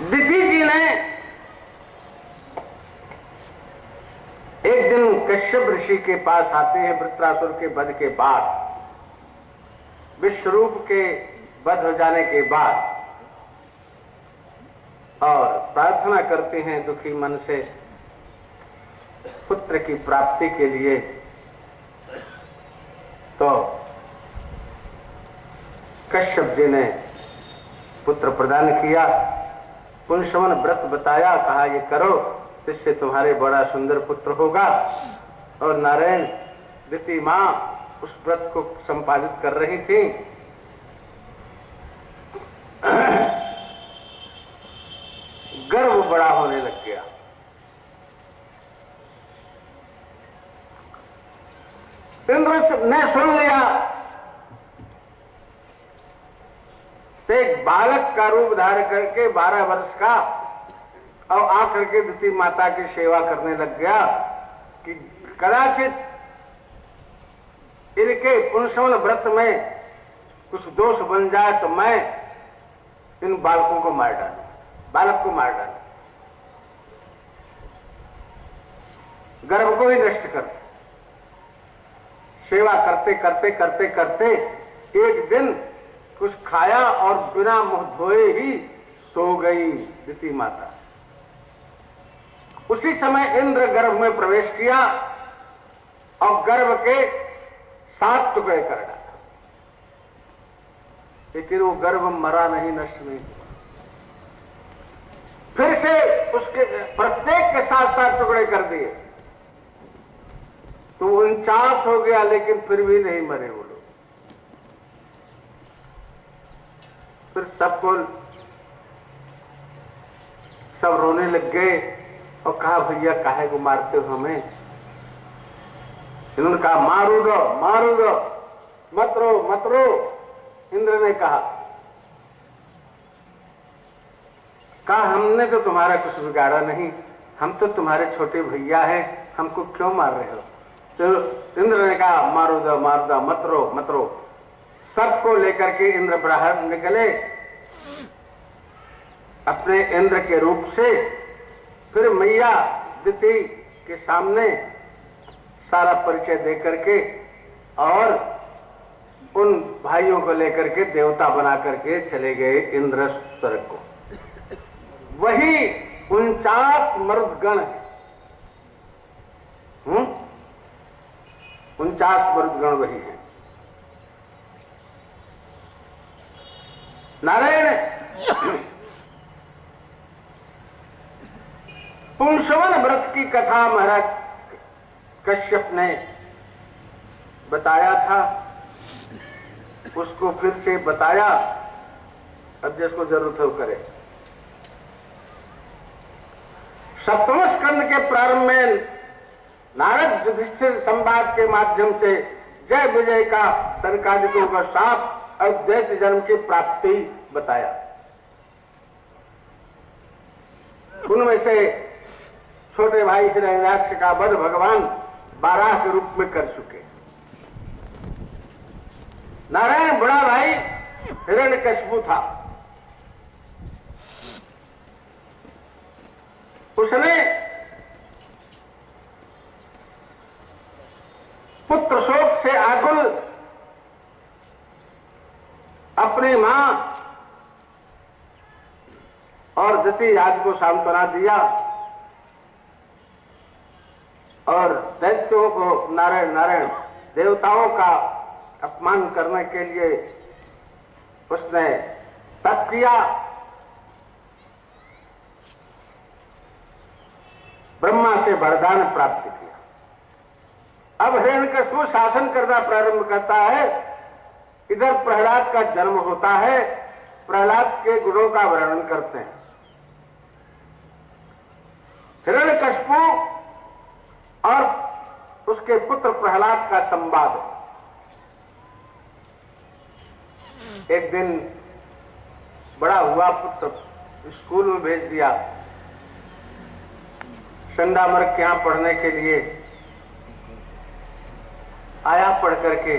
दिति जी ने एक दिन कश्यप ऋषि के पास आते हैं वृत्रासुर के वध के बाद, विश्वरूप के वध हो जाने के बाद, और प्रार्थना करते हैं दुखी मन से पुत्र की प्राप्ति के लिए। तो कश्यप जी ने पुत्र प्रदान किया, पुंसवन व्रत बताया, कहा ये करो, इससे तुम्हारे बड़ा सुंदर पुत्र होगा। और नारायण दिति मां उस व्रत को संपादित कर रही थी। गर्व बड़ा होने लग गया। इंद्र ने सुन लिया, तो एक बालक का रूप धारण करके 12 वर्ष का, और आकर के दिति माता की सेवा करने लग गया कि कदाचित इनके पुंसवन व्रत में कुछ दोष बन जाए तो मैं इन बालकों को मार डालूं, बालक को मार डालूं, गर्भ को ही नष्ट कर। सेवा करते करते करते करते एक दिन कुछ खाया और बिना मुंह धोए ही सो गई दिति माता। उसी समय इंद्र गर्भ में प्रवेश किया और गर्भ के 7 टुकड़े कर डाला, लेकिन वो गर्भ मरा नहीं, नष्ट नहीं। फिर से उसके प्रत्येक के 7-7 टुकड़े कर दिए, तो 49 हो गया, लेकिन फिर भी नहीं मरे वो लोग। फिर सब रोने लग गए और कहा भैया काहे को मारते हो हमें। इन्होंने कहा मारो दो, मारो दो, मत रो मत रो। इंद्र ने कहा हमने तो तुम्हारा कुछ बिगाड़ा नहीं, हम तो तुम्हारे छोटे भैया हैं, हमको क्यों मार रहे हो। तो इंद्र ने कहा मारो दो मार दो, मत रो मत रो। सबको लेकर के इंद्र बाहर निकले अपने इंद्र के रूप से। फिर मैया दिति के सामने सारा परिचय दे करके और उन भाइयों को लेकर के देवता बना करके चले गए इंद्र स्वर्ग को। वही 49 मरुदगण, 49 मरुदगण वही है। नारायण पुंसवन व्रत की कथा महाराज कश्यप ने बताया था, उसको फिर से बताया, अब जिसको जरूरत हो करे। सप्तम स्कंद के प्रारंभ में नारद युधिष्ठिर संवाद के माध्यम से जय विजय का, सनकादिकों का शाप और दैत्य जन्म की प्राप्ति बताया। उनमें से छोटे भाई हिरण्याक्ष का वध भगवान बाराह के रूप में कर चुके। नारायण बड़ा भाई हिरण्यकशिपु था, उसने पुत्र शोक से आकुल अपनी मां और दिति आदि को सांत्वना दिया और दैत्यों को नारायण देवताओं का अपमान करने के लिए उसने तप किया। ब्रह्मा से वरदान प्राप्त किया। अब हिरण्यकशिपु शासन करना प्रारंभ करता है। इधर प्रहलाद का जन्म होता है, प्रहलाद के गुणों का वर्णन करते हैं। हिरण्यकशिपु और उसके पुत्र प्रहलाद का संवाद। एक दिन बड़ा हुआ पुत्र स्कूल में भेज दिया, चंडामर्क के यहां पढ़ने के लिए आया। पढ़ करके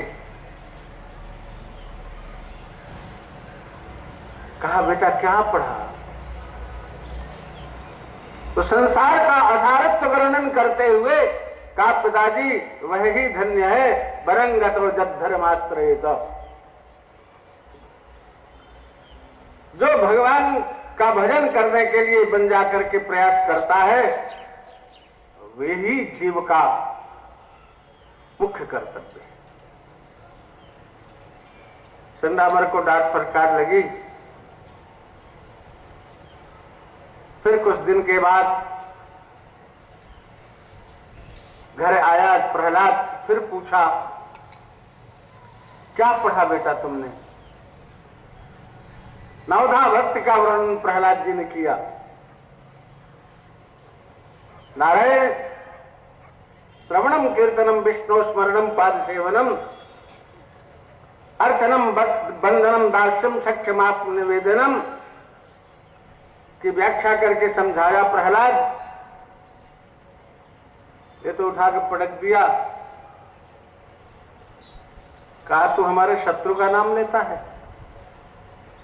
कहा बेटा क्या पढ़ा। तो संसार का असारत्व वर्णन करते हुए कहा, पिताजी वह ही धन्य है वरंगतो जद्धर्माश्रयेत, जो भगवान का भजन करने के लिए बन जाकर के प्रयास करता है, वे ही जीव का मुख्य कर्तव्य है। संडामर को डांट फटकार लगी। फिर कुछ दिन के बाद घर आया प्रहलाद, फिर पूछा, क्या पढ़ा बेटा तुमने? नवधा भक्ति का वर्णन प्रहलाद जी ने किया। नारायण श्रवणम कीर्तनम विष्णु स्मरणम पाद सेवनम अर्चनम बंधनम दास्यम सक्षमात्म निवेदनम की व्याख्या करके समझाया प्रहलाद। ये तो उठा के पटक दिया। कहा तू हमारे शत्रु का नाम लेता है,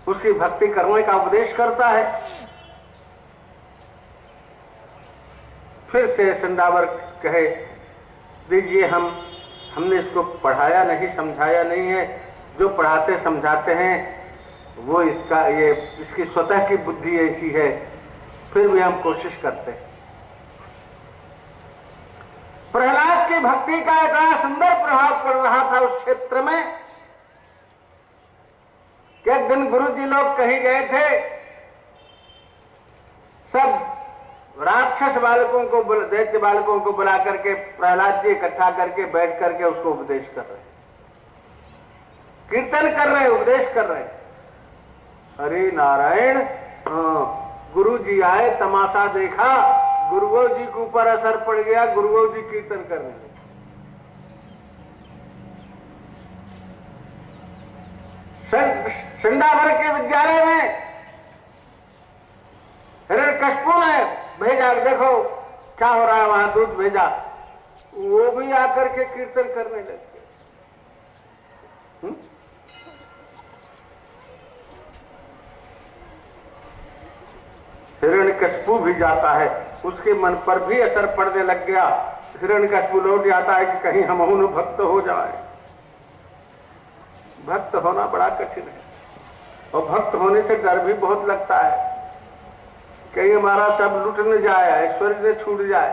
उसकी भक्ति करने का उपदेश करता है। फिर से संडावर कहे, दीजिए हमने इसको पढ़ाया नहीं, समझाया नहीं है, जो पढ़ाते समझाते हैं वो इसकी स्वतः की बुद्धि ऐसी है, फिर भी हम कोशिश करते हैं। प्रहलाद की भक्ति का इतना सुंदर प्रभाव पड़ रहा था उस क्षेत्र में कि एक दिन गुरु जी लोग कहीं गए थे, सब राक्षस बालकों को, दैत्य बालकों को बुला करके प्रहलाद जी इकट्ठा करके बैठ करके उसको उपदेश कर रहे, कीर्तन कर रहे, उपदेश कर रहे। हरे नारायण, गुरु जी आए, तमाशा देखा, गुरुओं जी के ऊपर असर पड़ गया, गुरुओं जी कीर्तन करने लगे। संडावर के विद्यालय में हिरण्यकशिपु ने भेजा, देखो क्या हो रहा है वहां, दूध भेजा, वो भी आकर के कीर्तन करने लगे। हिरण्यकशिपु भी जाता है, उसके मन पर भी असर पड़ने लग गया। हिरण्यकशिपु लौट जाता है कि कहीं हम भक्त हो जाए। भक्त होना बड़ा कठिन है, और भक्त होने से डर भी बहुत लगता है, कहीं हमारा सब लुट न जाए, ऐश्वर्य न छूट जाए।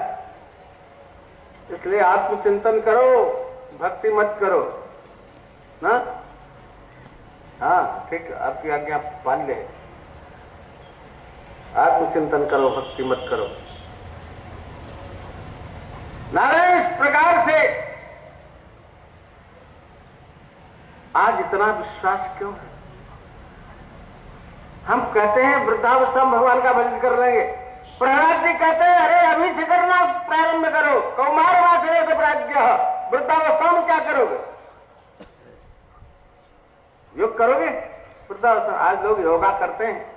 इसलिए आत्मचिंतन करो, भक्ति मत करो ना। हाँ ठीक, आपकी आज्ञा मान ले। आत्मचिंतन करो, भक्ति मत करो। नारायण इस प्रकार से आज इतना विश्वास क्यों है? हम कहते हैं वृद्धावस्था में भगवान का भजन कर लेंगे। प्रहलाद जी कहते हैं अरे अभी से करना प्रारंभ करो, कौमार वासरे से प्राज्ञ, वृद्धावस्था में क्या करोगे? योग करोगे वृद्धावस्था? आज लोग योगा करते हैं।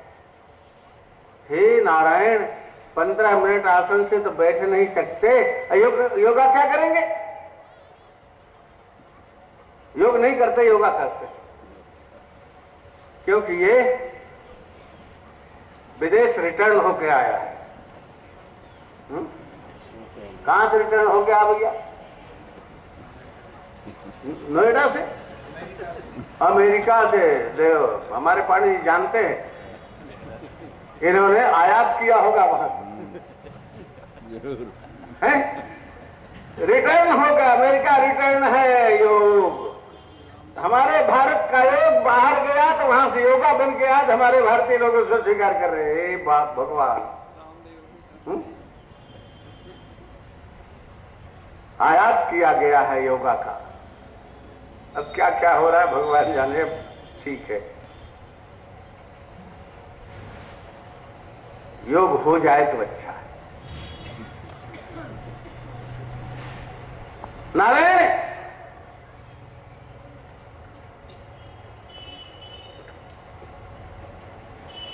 हे नारायण, 15 मिनट आसन से तो बैठ नहीं सकते, योगा क्या करेंगे? योग नहीं करते, योगा करते, क्योंकि ये विदेश रिटर्न होके आया है। कहां से रिटर्न हो गया भैया? नोएडा से, अमेरिका से। देखो हमारे पानी जानते हैं, इन्होंने आयात किया होगा वहां से, रिटर्न होगा। अमेरिका रिटर्न है योग। हमारे भारत का योग बाहर गया तो वहां से योगा बन के आज हमारे भारतीय लोग उसको स्वीकार कर रहे हैं। बाप भगवान, आयात किया गया है योगा का। अब क्या क्या हो रहा है भगवान जाने। ठीक है, योग हो जाए तो अच्छा है। नारायण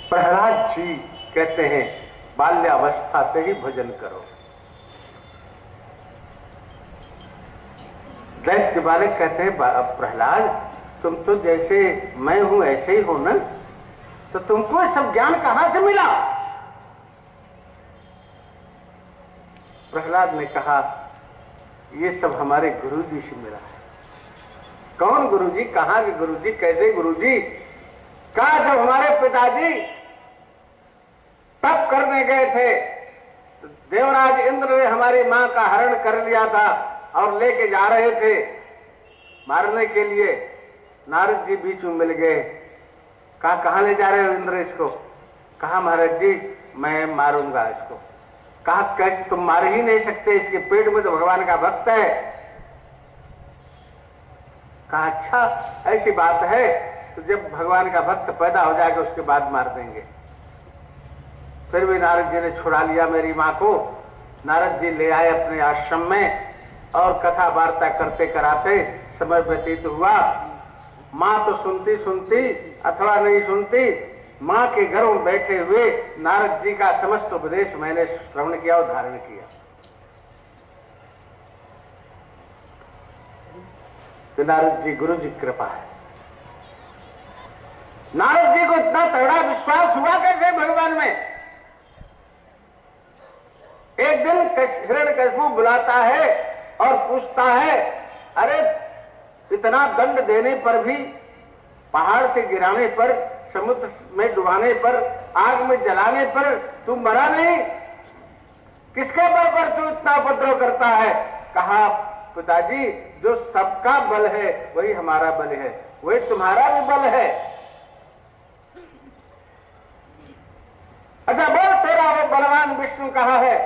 प्रहलाद जी कहते हैं बाल्यावस्था से ही भजन करो। दैत्य बालक कहते हैं प्रहलाद तुम तो जैसे मैं हूं ऐसे ही हो ना, तो तुमको सब ज्ञान कहां से मिला? प्रहलाद ने कहा ये सब हमारे गुरुजी से मिला है। कौन गुरुजी? कहाँ के गुरुजी? कैसे गुरुजी? कहा जब हमारे पिताजी तप करने गए थे तो देवराज इंद्र ने हमारी मां का हरण कर लिया था और लेके जा रहे थे मारने के लिए। नारद जी बीच में मिल गए। कहा कहां ले जा रहे हो इंद्र इसको? कहा महाराज जी मैं मारूंगा इसको। कहा कैसे? तुम मार ही नहीं सकते, इसके पेट में तो भगवान का भक्त है। कहा अच्छा ऐसी बात है, तो जब भगवान का भक्त पैदा हो जाएगा उसके बाद मार देंगे। फिर भी नारद जी ने छुड़ा लिया मेरी मां को। नारद जी ले आए अपने आश्रम में और कथा वार्ता करते कराते समय व्यतीत हुआ। मां तो सुनती सुनती अथवा नहीं सुनती, मां के घर में बैठे हुए नारद जी का समस्त उपदेश मैंने श्रवण किया और धारण किया। तो नारद जी गुरु जी कृपा है। नारद जी को इतना तगड़ा विश्वास हुआ कैसे भगवान में? एक दिन हिरण्यकशिपु बुलाता है और पूछता है अरे इतना दंड देने पर भी, पहाड़ से गिराने पर, समुद्र में डुबाने पर, आग में जलाने पर तू मरा नहीं, किसके बल पर तू इतना उपद्रव करता है? कहा पिताजी जो सबका बल है वही हमारा बल है, वही तुम्हारा भी बल है। अच्छा बोल तेरा वो बलवान विष्णु कहाँ है?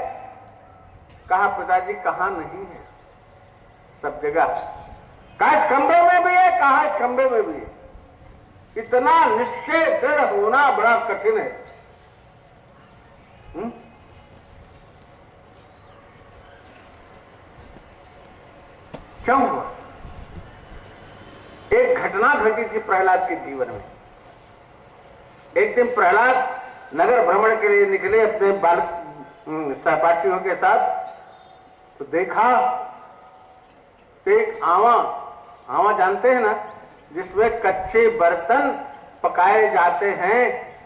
कहा पिताजी कहां नहीं है, सब जगह। कहा इस खंबे में भी है? कहा इस खंबे में भी है। इतना निश्चय दृढ़ होना बड़ा कठिन है। क्यों हुआ? एक घटना घटी थी प्रहलाद के जीवन में। एक दिन प्रहलाद नगर भ्रमण के लिए निकले अपने बाल सहपाठियों के साथ, तो देखा एक आवा जानते हैं ना, जिसमें कच्चे बर्तन पकाए जाते हैं,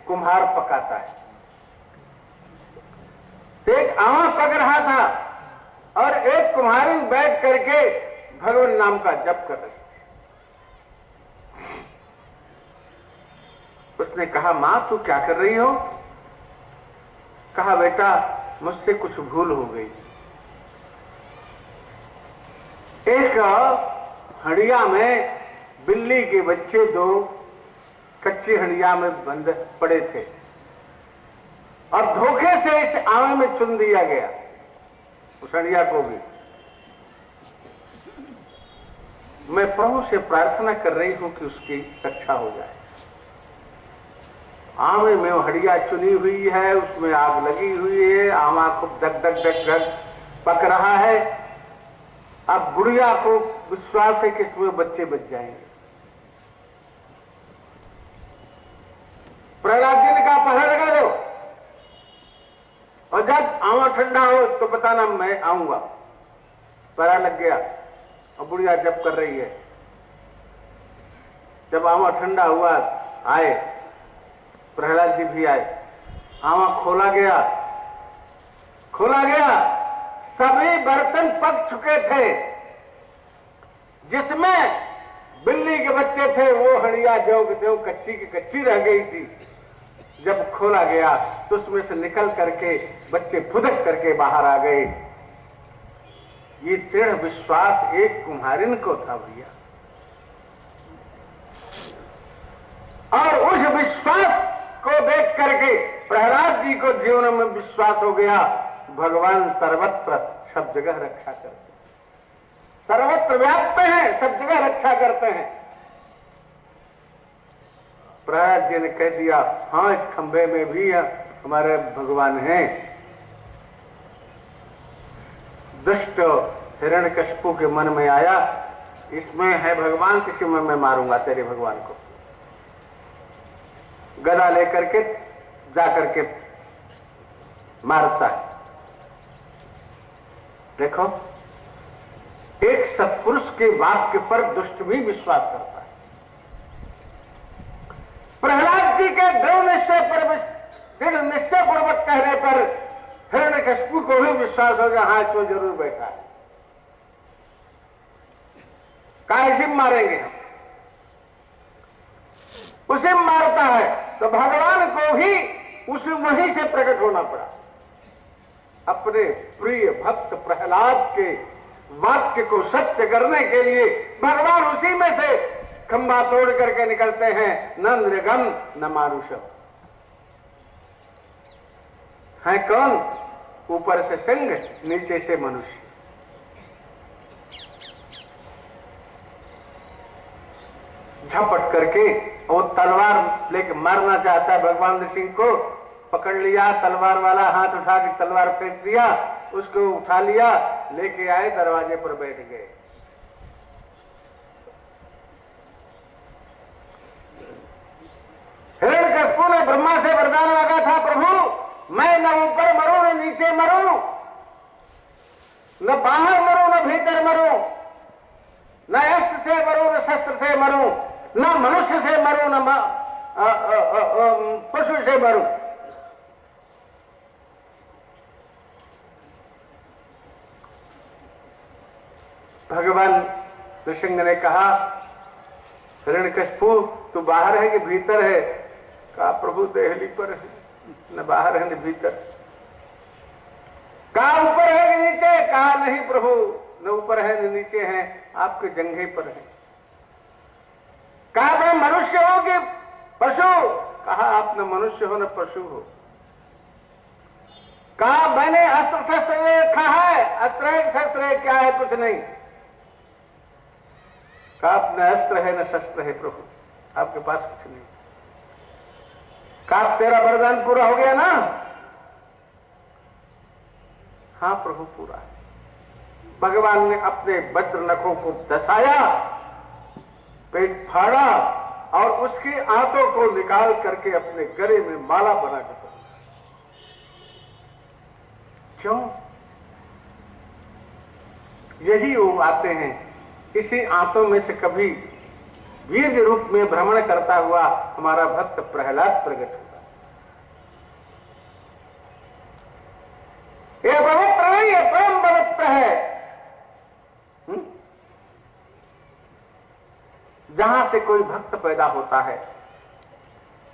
कुम्हार पकाता है। एक आवा पक रहा था और एक कुम्हारिन बैठ करके भगवान नाम का जप कर रही थी। उसने कहा मां तू क्या कर रही हो? कहा बेटा मुझसे कुछ भूल हो गई। एक हंडिया में बिल्ली के बच्चे दो कच्ची हंडिया में बंद पड़े थे और धोखे से इस आवे में चुन दिया गया, उस हंडिया को भी। मैं प्रभु से प्रार्थना कर रही हूं कि उसकी रक्षा हो जाए। आवे में हंडिया चुनी हुई है, उसमें आग लगी हुई है, आवा खूब धक धक धक धक पक रहा है। अब बुढ़िया को विश्वास है कि इसमें बच्चे बच जाएंगे। प्रहलाद जी ने कहा पहरा लगा दो और जब आवा ठंडा हो तो बताना मैं आऊंगा। पहरा लग गया और बुढ़िया जब कर रही है। जब आवा ठंडा हुआ आए, प्रहलाद जी भी आए, आवा खोला गया, सभी बर्तन पक चुके थे। जिसमें बिल्ली के बच्चे थे वो हंडिया ज्यों की त्यों कच्ची की कच्ची रह गई थी। जब खोला गया तो उसमें से निकल करके बच्चे फुदक करके बाहर आ गए। ये दृढ़ विश्वास एक कुम्हारिन को था भैया, और उस विश्वास को देख करके प्रहलाद जी को जीवन में विश्वास हो गया भगवान सर्वत्र सब जगह रक्षा करते, सर्वत्र व्याप्त हैं, सब जगह रक्षा करते हैं। प्रहलाद जी ने कह दिया हाँ इस खंबे में भी हमारे भगवान हैं। दुष्ट हिरण्यकशिपु के मन में आया इसमें है भगवान, किसी में मैं मारूंगा तेरे भगवान को। गदा लेकर के जाकर के मारता है। देखो एक सत्पुरुष के वाक्य पर दुष्ट भी विश्वास करता है। प्रहलाद जी के दृढ़ निश्चय पूर्वक कहने पर हिरण्यकशिपु हिरण्यकशिपु को भी विश्वास हो गया, हाँ इसमें जरूर बैठा है, कैसे मारेंगे हम, उसे मारता है। तो भगवान को भी उस वहीं से प्रकट होना पड़ा। अपने प्रिय भक्त प्रहलाद के वाक्य को सत्य करने के लिए भगवान उसी में से खंभा तोड़ करके निकलते हैं। न नृगम न मानुषम, है कौन? ऊपर से सिंह, नीचे से मनुष्य। झपट करके वो तलवार लेके मारना चाहता है भगवान नृसिंह को, पकड़ लिया, तलवार वाला हाथ उठा के तलवार फेंक दिया, उसको उठा लिया, लेके आए, दरवाजे पर बैठ गए। हिरण्यकशिपु ने ब्रह्मा से वरदान मांगा था, प्रभु मैं न ऊपर मरूं न नीचे मरूं, न बाहर मरूं न भीतर मरूं, न अस्त्र से मरूं न शस्त्र से मरूं, न मनुष्य से मरूं न पशु से मरूं। भगवान नृसिंह ने कहा, हिरण्यकशिपु तू बाहर है कि भीतर है? कहा प्रभु देहली पर है, न बाहर है न भीतर। कहा ऊपर है कि नीचे? कहा नहीं प्रभु, न ऊपर है न नीचे है, आपके जंघे पर है। कहा मैं मनुष्य हो कि पशु? कहा आप न मनुष्य हो न पशु हो। कहा मैंने अस्त्र शस्त्र रखा है, अस्त्र है शस्त्र है, क्या है? कुछ नहीं। कहा न अस्त्र है न शस्त्र है प्रभु, आपके पास कुछ नहीं। कहा तेरा वरदान पूरा हो गया ना? हाँ प्रभु पूरा है। भगवान ने अपने वज्र नखों को दसाया, पेट फाड़ा और उसकी आंतों को निकाल करके अपने गले में माला बना के पहना। क्यों? यही वो आते हैं, इसी आंतों में से कभी वीर रूप में भ्रमण करता हुआ हमारा भक्त प्रहलाद प्रकट हुआ। ये पवित्र नहीं, ये परम पवित्र है। जहां से कोई भक्त पैदा होता है,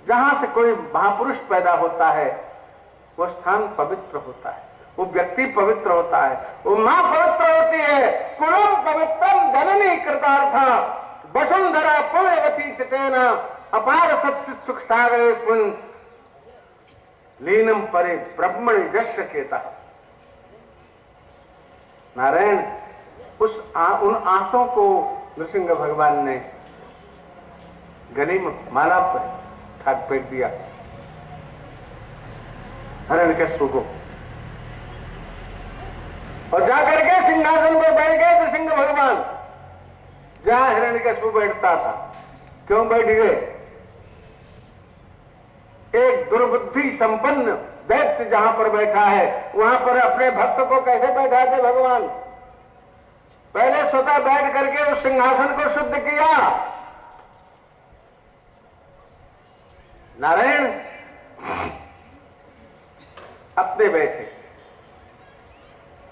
जहां से कोई महापुरुष पैदा होता है, वो स्थान पवित्र होता है, वो व्यक्ति पवित्र होता है, वो मां पवित्र होती है। कुलम पवित्रम जननी कृतार्था वसुंधरा पुण्यवती चितेना अपार सच्चित सुख सागरेस्मिन् लीनम परे ब्रह्मणि जस्य चेता। नारायण उन आंतों को नृसिंह भगवान ने गले में माला पर ठाक फेंक दिया हिरण्यकशिपु को, और जाकर के सिंहासन पर बैठ गए नृसिंह भगवान, जहां हिरण्यकशिपु बैठता था। क्यों बैठ गए? एक दुर्बुद्धि संपन्न दैत्य जहां पर बैठा है, वहां पर अपने भक्त को कैसे बैठा थे भगवान? पहले स्वतः बैठ करके उस सिंहासन को शुद्ध किया। नारायण अपने बैठे,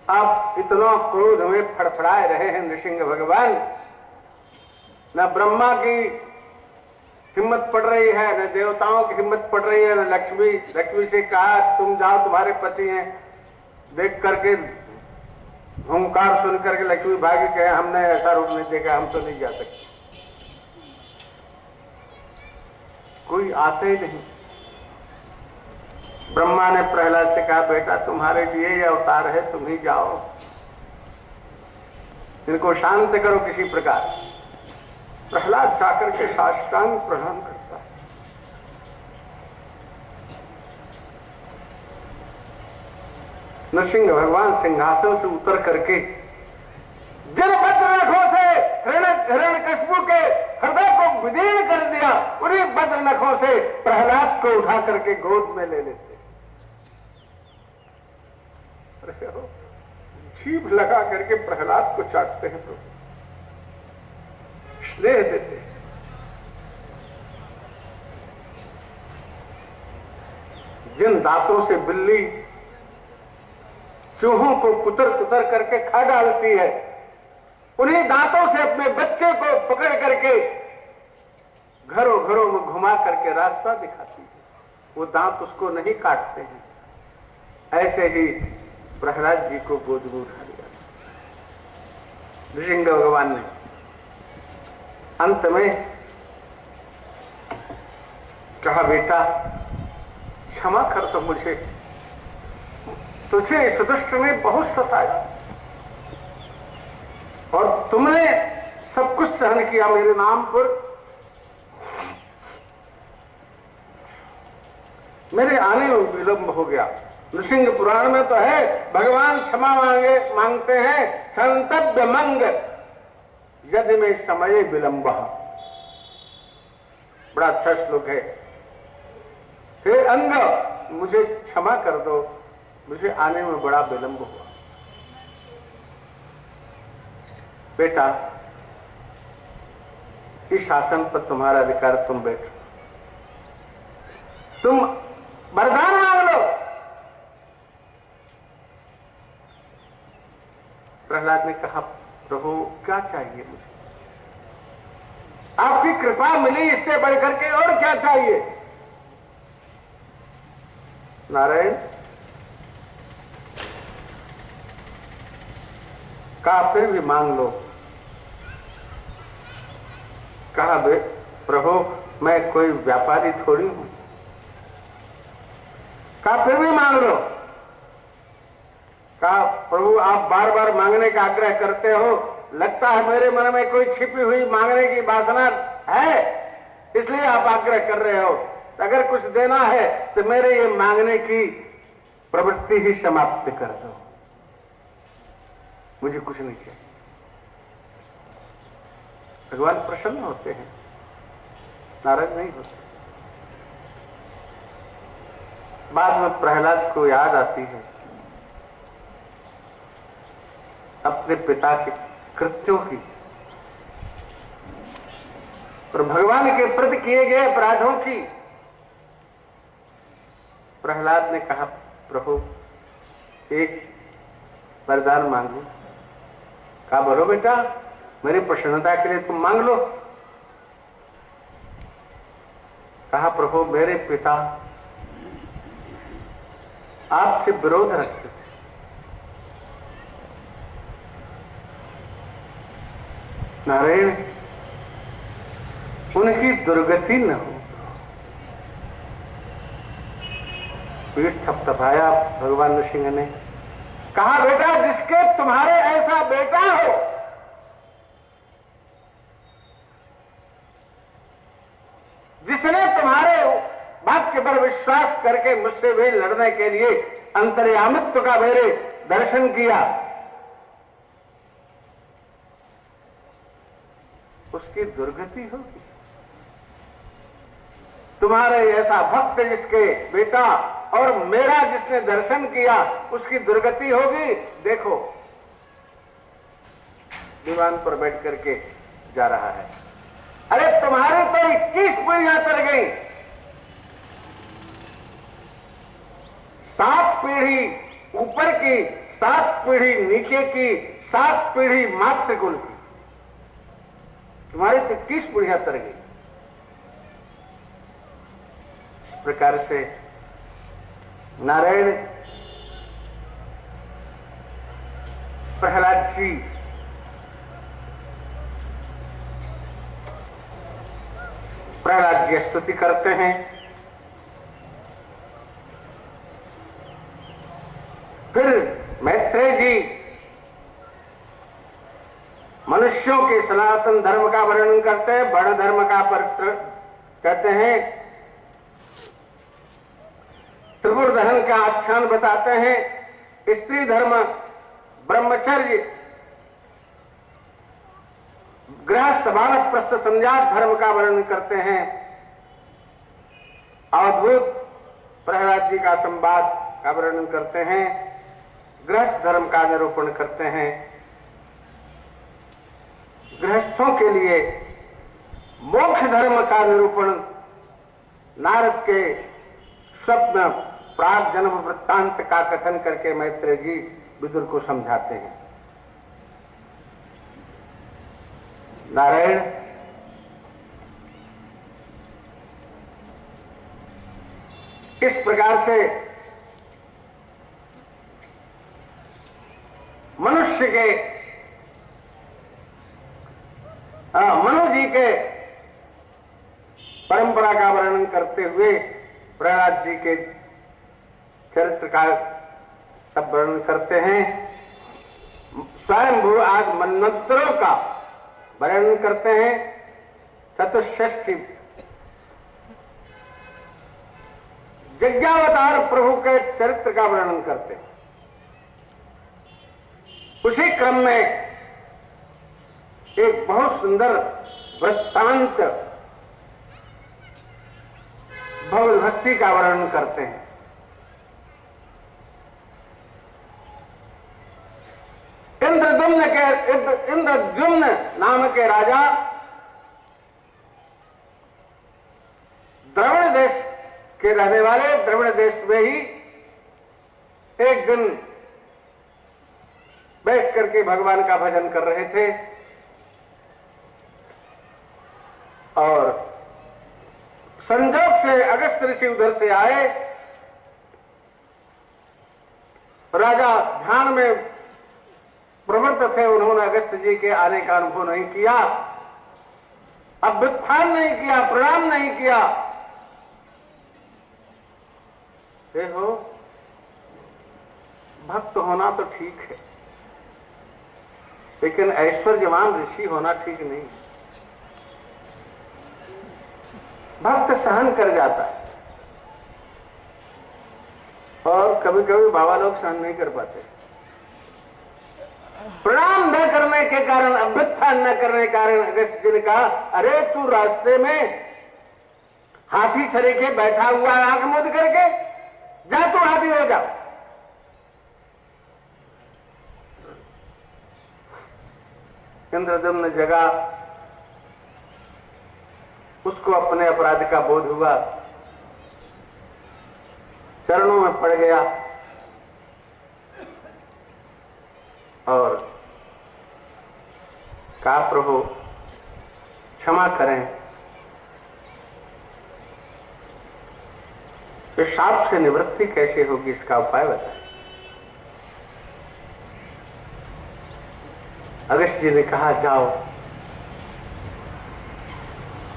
अब इतना क्रोध में फड़फड़ाए रहे हैं नृसिंह भगवान। न ब्रह्मा की हिम्मत पड़ रही है, न देवताओं की हिम्मत पड़ रही है, न लक्ष्मी से कहा तुम जाओ, तुम्हारे पति हैं। देख करके हुंकार सुन करके लक्ष्मी भागी, कहे हमने ऐसा रूप नहीं देखा, हम तो नहीं जा सकते। कोई आते ही नहीं। ब्रह्मा ने प्रहलाद से कहा बेटा तुम्हारे लिए ये अवतार है, तुम ही जाओ, इनको शांत करो किसी प्रकार। प्रहलाद जाकर के साष्टांग प्रणाम करता है। नृसिंह भगवान सिंहासन से उतर करके जिन वज्र नखों से हिरण्यकशिपु के हृदय को विदीर्ण कर दिया, उन्हीं वज्र नखों से प्रहलाद को उठा करके गोद में ले लेते, जीभ लगा करके प्रहलाद को चाटते हैं प्रभु, स्नेह देते हैं। जिन दांतों से बिल्ली चूहों को कुतर कुतर करके खा डालती है, उन्हीं दांतों से अपने बच्चे को पकड़ करके घरों घरों में घुमा करके रास्ता दिखाती है, वो दांत उसको नहीं काटते हैं। ऐसे ही प्रहलाद जी को गोद में उठा लिया नृसिंह भगवान ने। अंत में कहा, बेटा क्षमा कर दो मुझे, तुझे इस दुष्ट ने बहुत सताया और तुमने सब कुछ सहन किया मेरे नाम पर। मेरे आने में विलंब हो गया। नृसिंह पुराण में तो है, भगवान क्षमा मांगते हैं, संतव्य मंग यदि में समय विलंब। बड़ा अच्छा श्लोक है। हे अंग, मुझे क्षमा कर दो, मुझे आने में बड़ा विलंब हुआ। बेटा, इस शासन पर तुम्हारा अधिकार, तुम बैठो, तुम वरदान मांग लो। प्रहलाद ने कहा, प्रभु क्या चाहिए मुझे? आपकी कृपा मिली, इससे बढ़कर के और क्या चाहिए? नारायण, कहा फिर भी मांग लो। कहा, प्रभु मैं कोई व्यापारी थोड़ी हूं। कहा फिर भी मांग लो। कहा, प्रभु आप बार बार मांगने का आग्रह करते हो, लगता है मेरे मन में कोई छिपी हुई मांगने की वासना है, इसलिए आप आग्रह कर रहे हो। अगर कुछ देना है तो मेरे ये मांगने की प्रवृत्ति ही समाप्त कर दो, मुझे कुछ नहीं चाहिए। भगवान प्रसन्न होते हैं, नाराज नहीं होते। बाद में प्रहलाद को याद आती है अपने पिता के कृत्यों की और भगवान के प्रति किए गए अपराधों की। प्रहलाद ने कहा, प्रभु एक वरदान मांगू। कहा, बोलो बेटा, मेरी प्रसन्नता के लिए तुम मांग लो। कहा, प्रभु मेरे पिता आपसे विरोध रखते थे, नारायण उनकी दुर्गति न हो। पीठ थपथपाया भगवान नृसिंह ने। कहा, बेटा जिसके तुम्हारे ऐसा बेटा हो, जिसने तुम्हारे वाक्य पर विश्वास करके मुझसे भी लड़ने के लिए अंतर्यामित्व का मेरे दर्शन किया, उसकी दुर्गति होगी। तुम्हारे ऐसा भक्त जिसके बेटा और मेरा जिसने दर्शन किया, उसकी दुर्गति होगी। देखो दीवान पर बैठ करके जा रहा है। अरे तुम्हारे तो 21 पीढ़ियां तर गई, 7 पीढ़ी ऊपर की, 7 पीढ़ी नीचे की, 7 पीढ़ी मातृकुल की। तुम्हारे तो 21 पीढ़ियां तर गई। इस प्रकार से नारायण प्रहलाद जी स्तुति करते हैं। फिर मैत्रेय जी मनुष्यों के सनातन धर्म का वर्णन करते हैं, वर्ण धर्म का कहते हैं, त्रिपुर दहन का आख्यान बताते हैं, स्त्री धर्म, ब्रह्मचर्य, गृहस्थ वानप्रस्थ संन्यास धर्म का वर्णन करते हैं। अवधूत प्रहलाद जी का संवाद का वर्णन करते हैं, गृहस्थ धर्म का निरूपण करते हैं। गृहस्थों के लिए मोक्ष धर्म का निरूपण नारद के स्वप्न प्राग जन्म वृत्तांत का कथन करके मैत्रेय जी विदुर को समझाते हैं। नारायण इस प्रकार से मनुष्य के मनु जी के परंपरा का वर्णन करते हुए प्रहलाद जी के चरित्र का सब वर्णन करते हैं। स्वयंभू आज मन्वंतरों का वर्णन करते हैं। चतुष्षष्ठी यज्ञावतार प्रभु के चरित्र का वर्णन करते हैं। उसी क्रम में एक बहुत सुंदर वृत्तांत भव भक्ति का वर्णन करते हैं। इंद्रद्युम्न नाम के राजा द्रविड़ देश के रहने वाले, द्रविड़ देश में ही एक दिन बैठ करके भगवान का भजन कर रहे थे और संजोग से अगस्त ऋषि उधर से आए। राजा ध्यान में प्रवृत्त थे, उन्होंने अगस्त जी के आने का अनुभव नहीं किया, अब व्युत्थान नहीं किया, प्रणाम नहीं किया। देखो भक्त होना तो ठीक है, लेकिन ऐश्वर्यवान ऋषि होना ठीक नहीं। भक्त सहन कर जाता है और कभी कभी बाबा लोग सहन नहीं कर पाते। प्रणाम न करने के कारण, अभ्युत्थान न करने के कारण अगस्त जी ने कहा, अरे तू रास्ते में हाथी सरीखे बैठा हुआ है आंख मूंद करके, जा तू हाथी हो जा। इंद्रद्युम्न जगा, उसको अपने अपराध का बोध हुआ, चरणों में पड़ गया और कहा, प्रभु क्षमा करें, इस शाप से निवृत्ति कैसे होगी, इसका उपाय बताएं। अगस्त जी ने कहा, जाओ,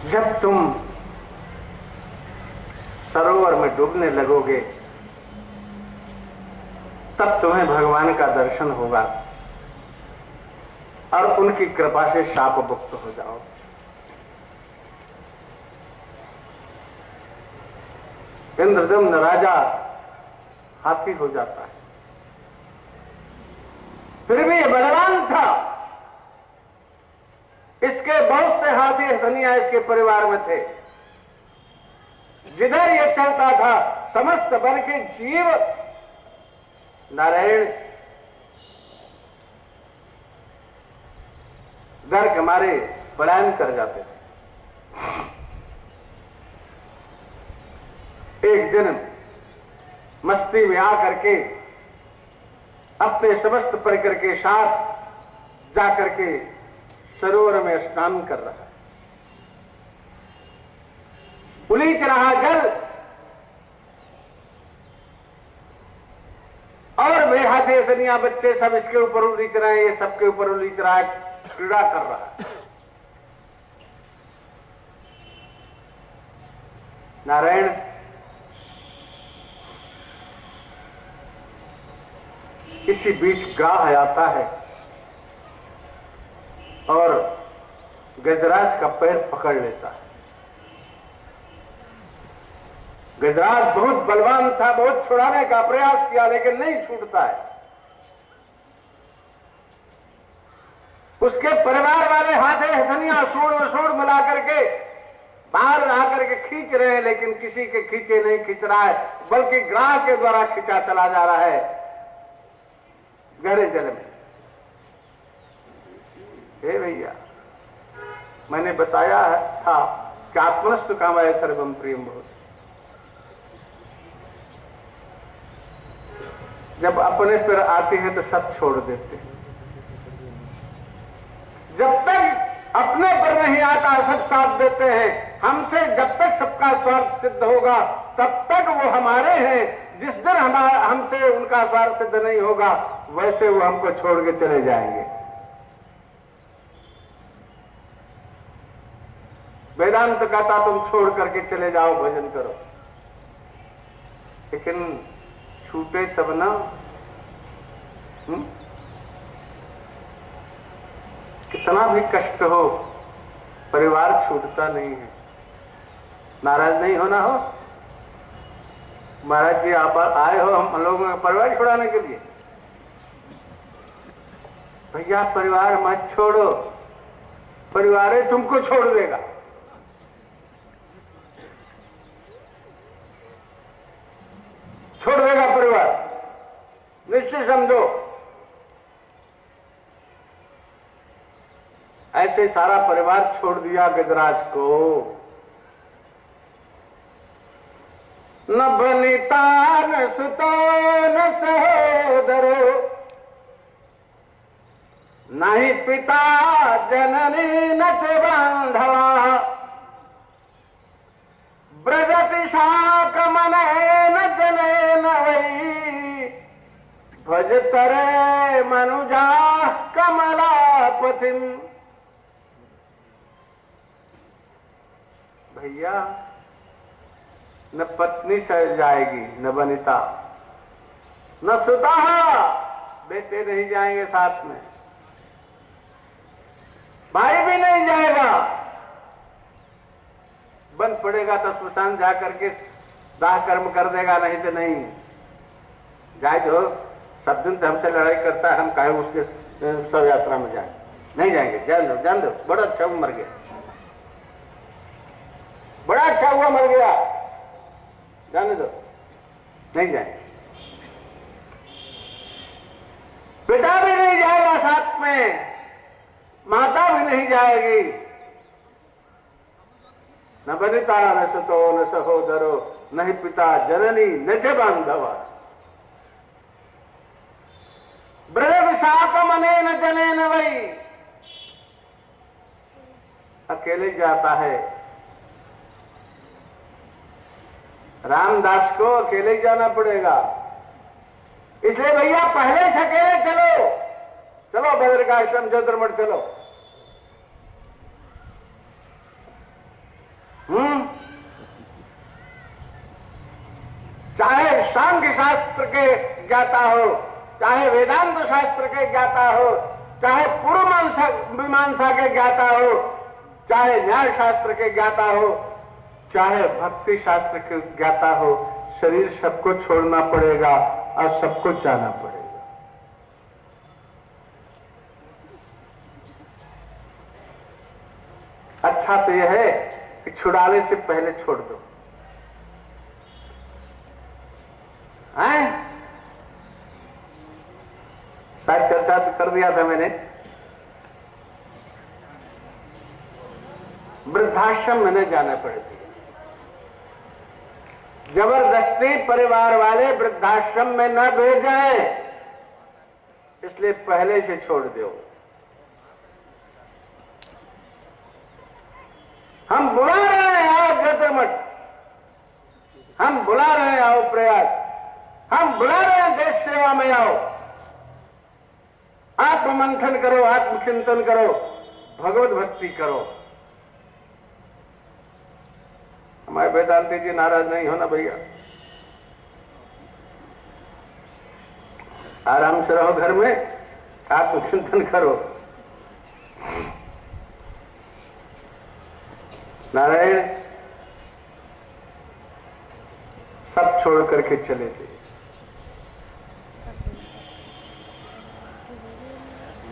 जब तुम सरोवर में डूबने लगोगे तब तुम्हें भगवान का दर्शन होगा और उनकी कृपा से शाप मुक्त हो जाओ। इंद्रद्युम्न राजा हाथी हो जाता है, फिर भी ये बलवान था, इसके बहुत से हाथी हथनिया इसके परिवार में थे। जिधर ये चलता था समस्त वन के जीव नारायण डर के मारे पलायन कर जाते थे। एक दिन मस्ती में आकर के अपने समस्त परिकर के साथ जाकर के सरोवर में स्नान कर रहा है, उलीच रहा जल और वे हाथी दुनिया बच्चे सब इसके ऊपर उलीच रहे हैं, ये सबके ऊपर उलीच रहा है, क्रीड़ा कर रहा है। नारायण इसी बीच गाय आता है और गजराज का पैर पकड़ लेता है। गजराज बहुत बलवान था, बहुत छुड़ाने का प्रयास किया लेकिन नहीं छूटता है। उसके परिवार वाले हाथे हथनिया सूढ़ मिला करके बाहर आकर के खींच रहे हैं, लेकिन किसी के खींचे नहीं खींच रहा है, बल्कि ग्राह के द्वारा खींचा चला जा रहा है गहरे जल में। हे भैया, मैंने बताया था कि आत्मनस्तु कामाय सर्वम प्रियम बहुत। जब अपने पर आते हैं तो सब छोड़ देते हैं। जब तक अपने पर नहीं आता सब साथ देते हैं। हमसे जब तक सबका स्वार्थ सिद्ध होगा तब तक वो हमारे हैं। जिस दिन हमसे उनका स्वार्थ सिद्ध नहीं होगा वैसे वो हमको छोड़ के चले जाएंगे। वेदांत कहता तुम छोड़ करके चले जाओ, भजन करो, लेकिन छूटे तब ना। कितना भी कष्ट हो परिवार छूटता नहीं है। नाराज नहीं होना हो, महाराज जी आप आए हो हम लोगों का परिवार छुड़ाने के लिए। भैया परिवार मत छोड़ो, परिवार ही तुमको छोड़ देगा। छोड़ देगा परिवार, निश्चय समझो। ऐसे सारा परिवार छोड़ दिया गजराज को। न बनिता न सुतो न सहोदरो, न ही पिता जननी न च बांधवा, ब्रजति शाकमनेन जनेन वै, भजतरे मनुजा कमलापतिम। भैया न पत्नी सह जाएगी, न बनिता, न सुता, बेटे नहीं जाएंगे साथ में, भाई भी नहीं जाएगा। बन पड़ेगा तो स्मशान जाकर के दाह कर्म कर देगा, नहीं तो नहीं जाए। जो सब दिन तो हमसे लड़ाई करता है, हम काहे उसके शव यात्रा में जाए? नहीं जाएंगे। जान दो बड़ा अच्छा हुआ मर गया, बड़ा अच्छा हुआ मर गया, जाने दो, नहीं जाएंगे। पिता भी नहीं जाएगा साथ में, माता भी नहीं जाएगी। न बनिता न सुतो न सहोदरो, न ही पिता जननी न च बांधवा, ब्रज शाकमने न जने न वही। अकेले जाता है। रामदास को अकेले ही जाना पड़ेगा। इसलिए भैया पहले से अकेले चलो, चलो बद्रिकाश्रम ज्योतिर्मठ चलो। चाहे सांख्य शास्त्र के ज्ञाता हो, चाहे वेदांत शास्त्र के ज्ञाता हो, चाहे पूर्व मीमांसा के ज्ञाता हो, चाहे न्याय शास्त्र के ज्ञाता हो, चाहे भक्ति शास्त्र के ज्ञाता हो, शरीर सबको छोड़ना पड़ेगा और सबको जाना पड़ेगा। अच्छा तो यह है कि छुड़ाने से पहले छोड़ दो। हैं? शायद चर्चा तो कर दिया था मैंने। वृद्धाश्रम में न जाना पड़ेगा। जबरदस्ती परिवार वाले वृद्धाश्रम में न भेजें, इसलिए पहले से छोड़ दो। हम बुला रहे हैं आओ ज्योतिर्मठ, हम बुला रहे हैं आओ प्रयाग, हम बुला रहे हैं देश सेवा में आओ। आत्ममंथन करो, आत्मचिंतन करो, भगवत भक्ति करो। हमारे वेदांती जी नाराज नहीं होना भैया, आराम से रहो घर में, आत्मचिंतन करो। नारायण सब छोड़ करके चले थे।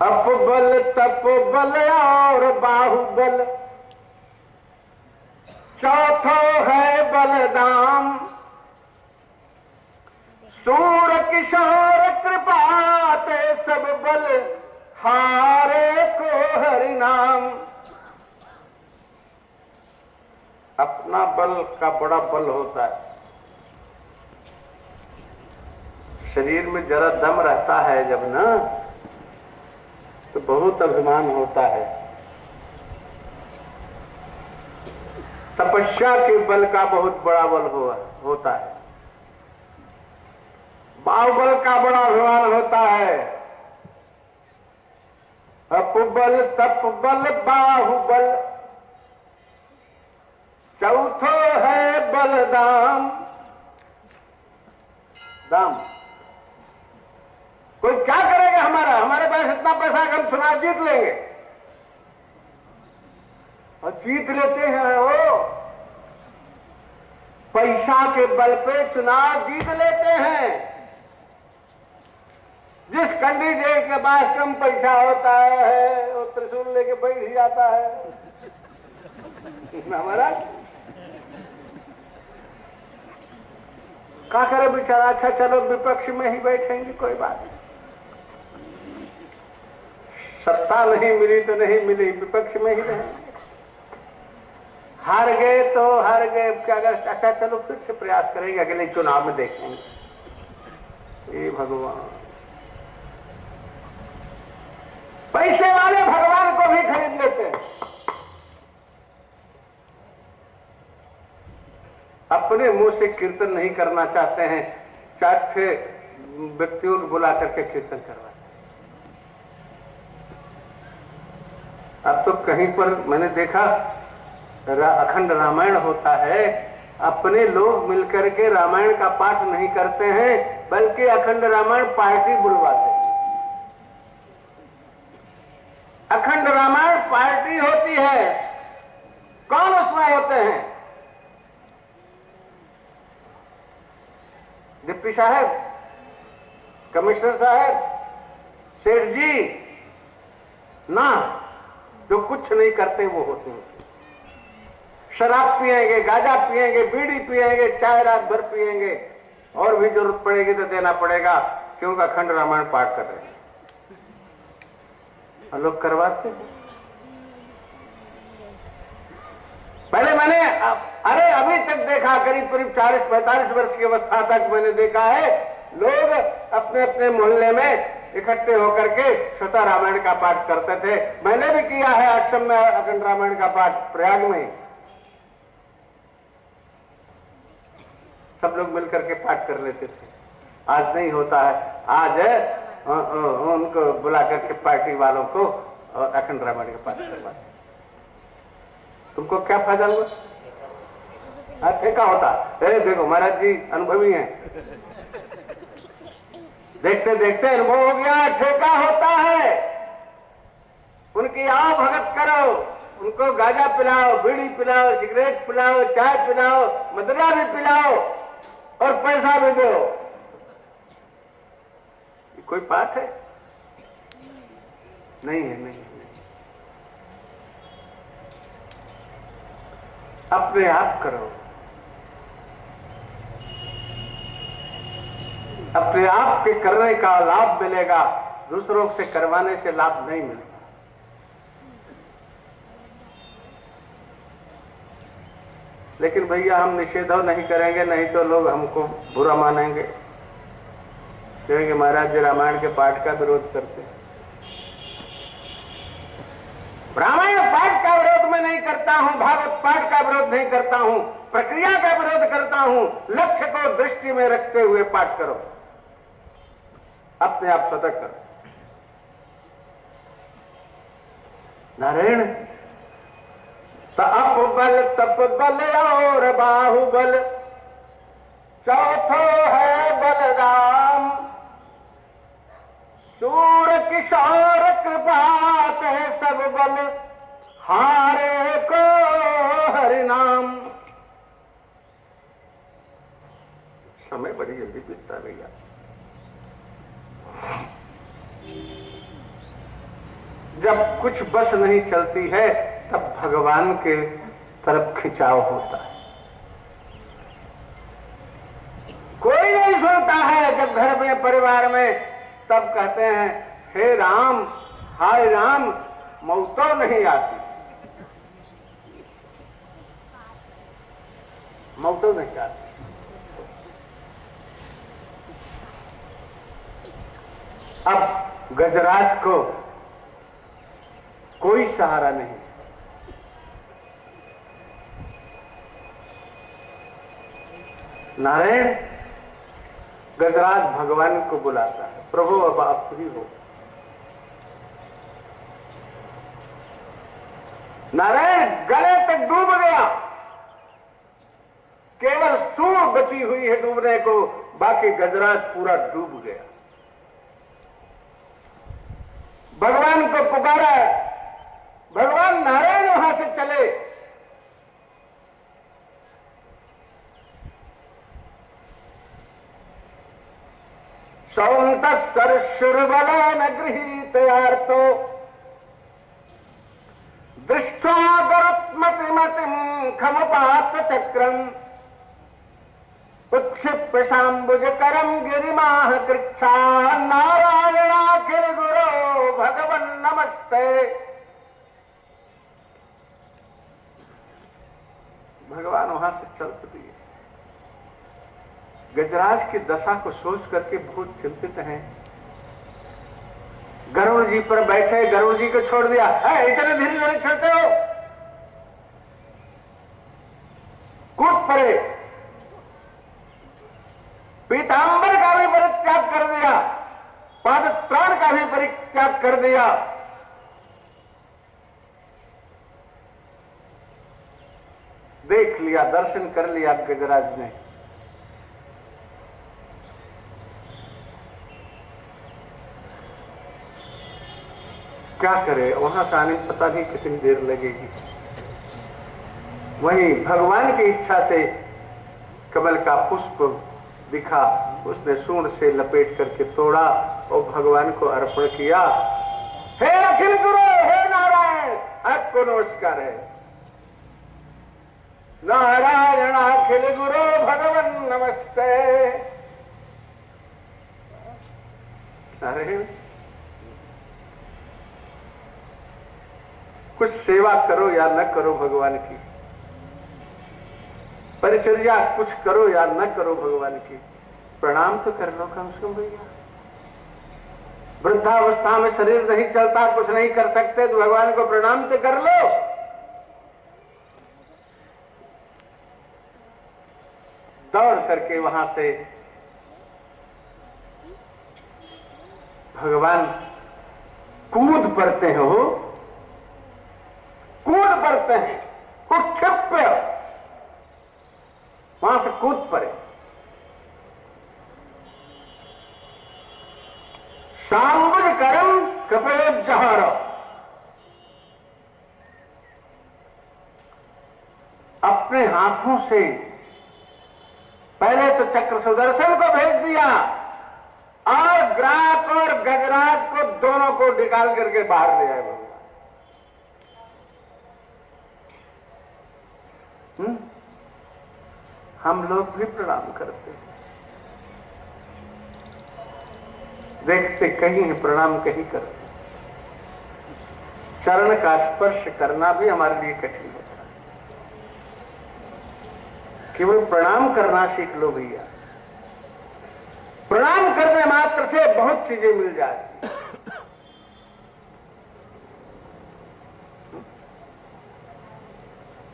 अपबल तपबल और बाहुबल, चौथो है बलदाम, सूर किशोर कृपाते सब बल, हारे को हरि नाम। अपना बल का बड़ा बल होता है, शरीर में जरा दम रहता है जब ना, तो बहुत अभिमान होता है। तपस्या के बल का बहुत बड़ा बल होता है। बाहुबल का बड़ा अभिमान होता है। अपबल तपबल बाहुबल, चौथो है बलदाम। दाम कोई क्या करेगा हमारे पास इतना पैसा कि हम चुनाव जीत लेंगे, और जीत लेते हैं वो पैसा के बल पे चुनाव जीत लेते हैं। जिस कैंडिडेट के पास कम पैसा होता है वो त्रिशूल लेके बैठ ही जाता है। हमारा क्या करे बेचारा, अच्छा चलो विपक्ष में ही बैठेंगे, कोई बात नहीं, सत्ता नहीं मिली तो नहीं मिली, विपक्ष में ही रहेंगे। हार गए तो हार गए, क्या अगर अच्छा चलो फिर से प्रयास करेंगे, अगले चुनाव में देखेंगे। ये भगवान, पैसे वाले भगवान को भी खरीद लेते हैं। अपने मुंह से कीर्तन नहीं करना चाहते हैं, 4 व्यक्तियों को बुला करके कीर्तन करवाते हैं। अब तो कहीं पर मैंने देखा अखंड रामायण होता है, अपने लोग मिलकर के रामायण का पाठ नहीं करते हैं, बल्कि अखंड रामायण पार्टी बुलवाते हैं। अखंड रामायण पार्टी होती है, कौन उसमें होते हैं? डिप्टी साहब, कमिश्नर साहब, सेठ जी ना, जो कुछ नहीं करते वो होते हैं। शराब पिएंगे, गांजा पिएंगे, बीड़ी पिएंगे, चाय रात भर पिएंगे, और भी जरूरत पड़ेगी तो देना पड़ेगा, क्योंकि अखंड रामायण पाठ कर रहे हैं। लोग करवाते हैं। पहले मैंने अरे अभी तक देखा, करीब करीब 40-45 वर्ष की अवस्था तक मैंने देखा है, लोग अपने अपने मोहल्ले में इकट्ठे होकर के स्वतः रामायण का पाठ करते थे। मैंने भी किया है आश्रम में अखंड रामायण का पाठ, प्रयाग में सब लोग मिलकर के पाठ कर लेते थे। आज नहीं होता है, आज उनको बुला करके पार्टी वालों को और अखंड रामायण का पाठ करवाते। तुमको क्या फायदा हुआ? ठेका होता है। देखो महाराज जी अनुभवी हैं, देखते देखते अनुभव हो गया, ठेका होता है। उनकी आओ भगत करो, उनको गांजा पिलाओ, बीड़ी पिलाओ, सिगरेट पिलाओ, चाय पिलाओ, मदिरा भी पिलाओ और पैसा भी दो। कोई पाठ है? नहीं है, नहीं है। अपने आप करो, अपने आप के करने का लाभ मिलेगा, दूसरों से करवाने से लाभ नहीं मिलेगा। लेकिन भैया हम निषेध नहीं करेंगे, नहीं तो लोग हमको बुरा मानेंगे, कहेंगे महाराज जी रामायण के पाठ का विरोध करते हैं। रामायण पाठ का विरोध मैं नहीं करता हूं, भागवत पाठ का विरोध नहीं करता हूं, प्रक्रिया का विरोध करता हूं। लक्ष्य को दृष्टि में रखते हुए पाठ करो, अपने आप सतर्क करो। नारायण तप बल तप बल और बाहुबल, चौथो है बलराम। सूर किशोर कृपा कह सब बल, हारे को हरि नाम। समय बड़ी जल्दी बीतता भैया। जब कुछ बस नहीं चलती है तब भगवान के तरफ खिंचाव होता है। कोई नहीं सुनता है जब घर में परिवार में, तब कहते हैं हे राम, हाय राम, मौतो नहीं आती, मौतो नहीं आती। अब गजराज को कोई सहारा नहीं। नारायण गजराज भगवान को बुलाता है, प्रभु अब आप ही हो। नारायण गले तक डूब गया, केवल सूर बची हुई है डूबने को, बाकी गजराज पूरा डूब गया। भगवान को पुकारा, भगवान नारायण वहां से चले। सौंत सरशुर्बलेन गृहीतयार्तो दृष्ट्वा गरुत्मतिमतिं खमुपात्तचक्रम् उत्क्षिप्य शाम्बुजकरं गिरिमाह कृच्छा नारायणाखिल गुरो भगवन् नमस्ते। भगवान वहां से चल दिए। गजराज की दशा को सोच करके बहुत चिंतित हैं। गरुड़ जी पर बैठे, गरुड़ जी को छोड़ दिया, इतने धीरे धीरे चलते हो, कूद पड़े। पीतांबर का भी परित्याग कर दिया, पादत्राण का भी परित्याग कर दिया। देख लिया, दर्शन कर लिया गजराज ने। क्या करे, वहां से आने में पता नहीं कितनी देर लगेगी। वहीं भगवान की इच्छा से कमल का पुष्प दिखा, उसने सूंड से लपेट करके तोड़ा और भगवान को अर्पण किया। हे अखिल गुरु, हे नारायण, आपको नमस्कार है। नारायण अखिल गुरु भगवन नमस्ते। नारायण कुछ सेवा करो या न करो भगवान की, परिचर्या कुछ करो या न करो भगवान की, प्रणाम तो कर लो कम से कम भैया। वृद्धावस्था में शरीर नहीं चलता, कुछ नहीं कर सकते, तो भगवान को प्रणाम तो कर लो। दौड़ करके वहां से भगवान कूद पड़ते हैं, हो कूद पड़ते हैं, उत्क्षिप्य वहां से कूद पड़े। शाम्बुज करम कपिलोज्जहार, अपने हाथों से पहले तो चक्र सुदर्शन को भेज दिया और ग्राहक और गजराज को दोनों को निकाल करके बाहर ले आए भगवान। हम लोग भी प्रणाम करते हैं, देखते कहीं है, प्रणाम कहीं करते। चरण का स्पर्श करना भी हमारे लिए कठिन होता है, केवल प्रणाम करना सीख लो भैया। प्रणाम करने मात्र से बहुत चीजें मिल जाती।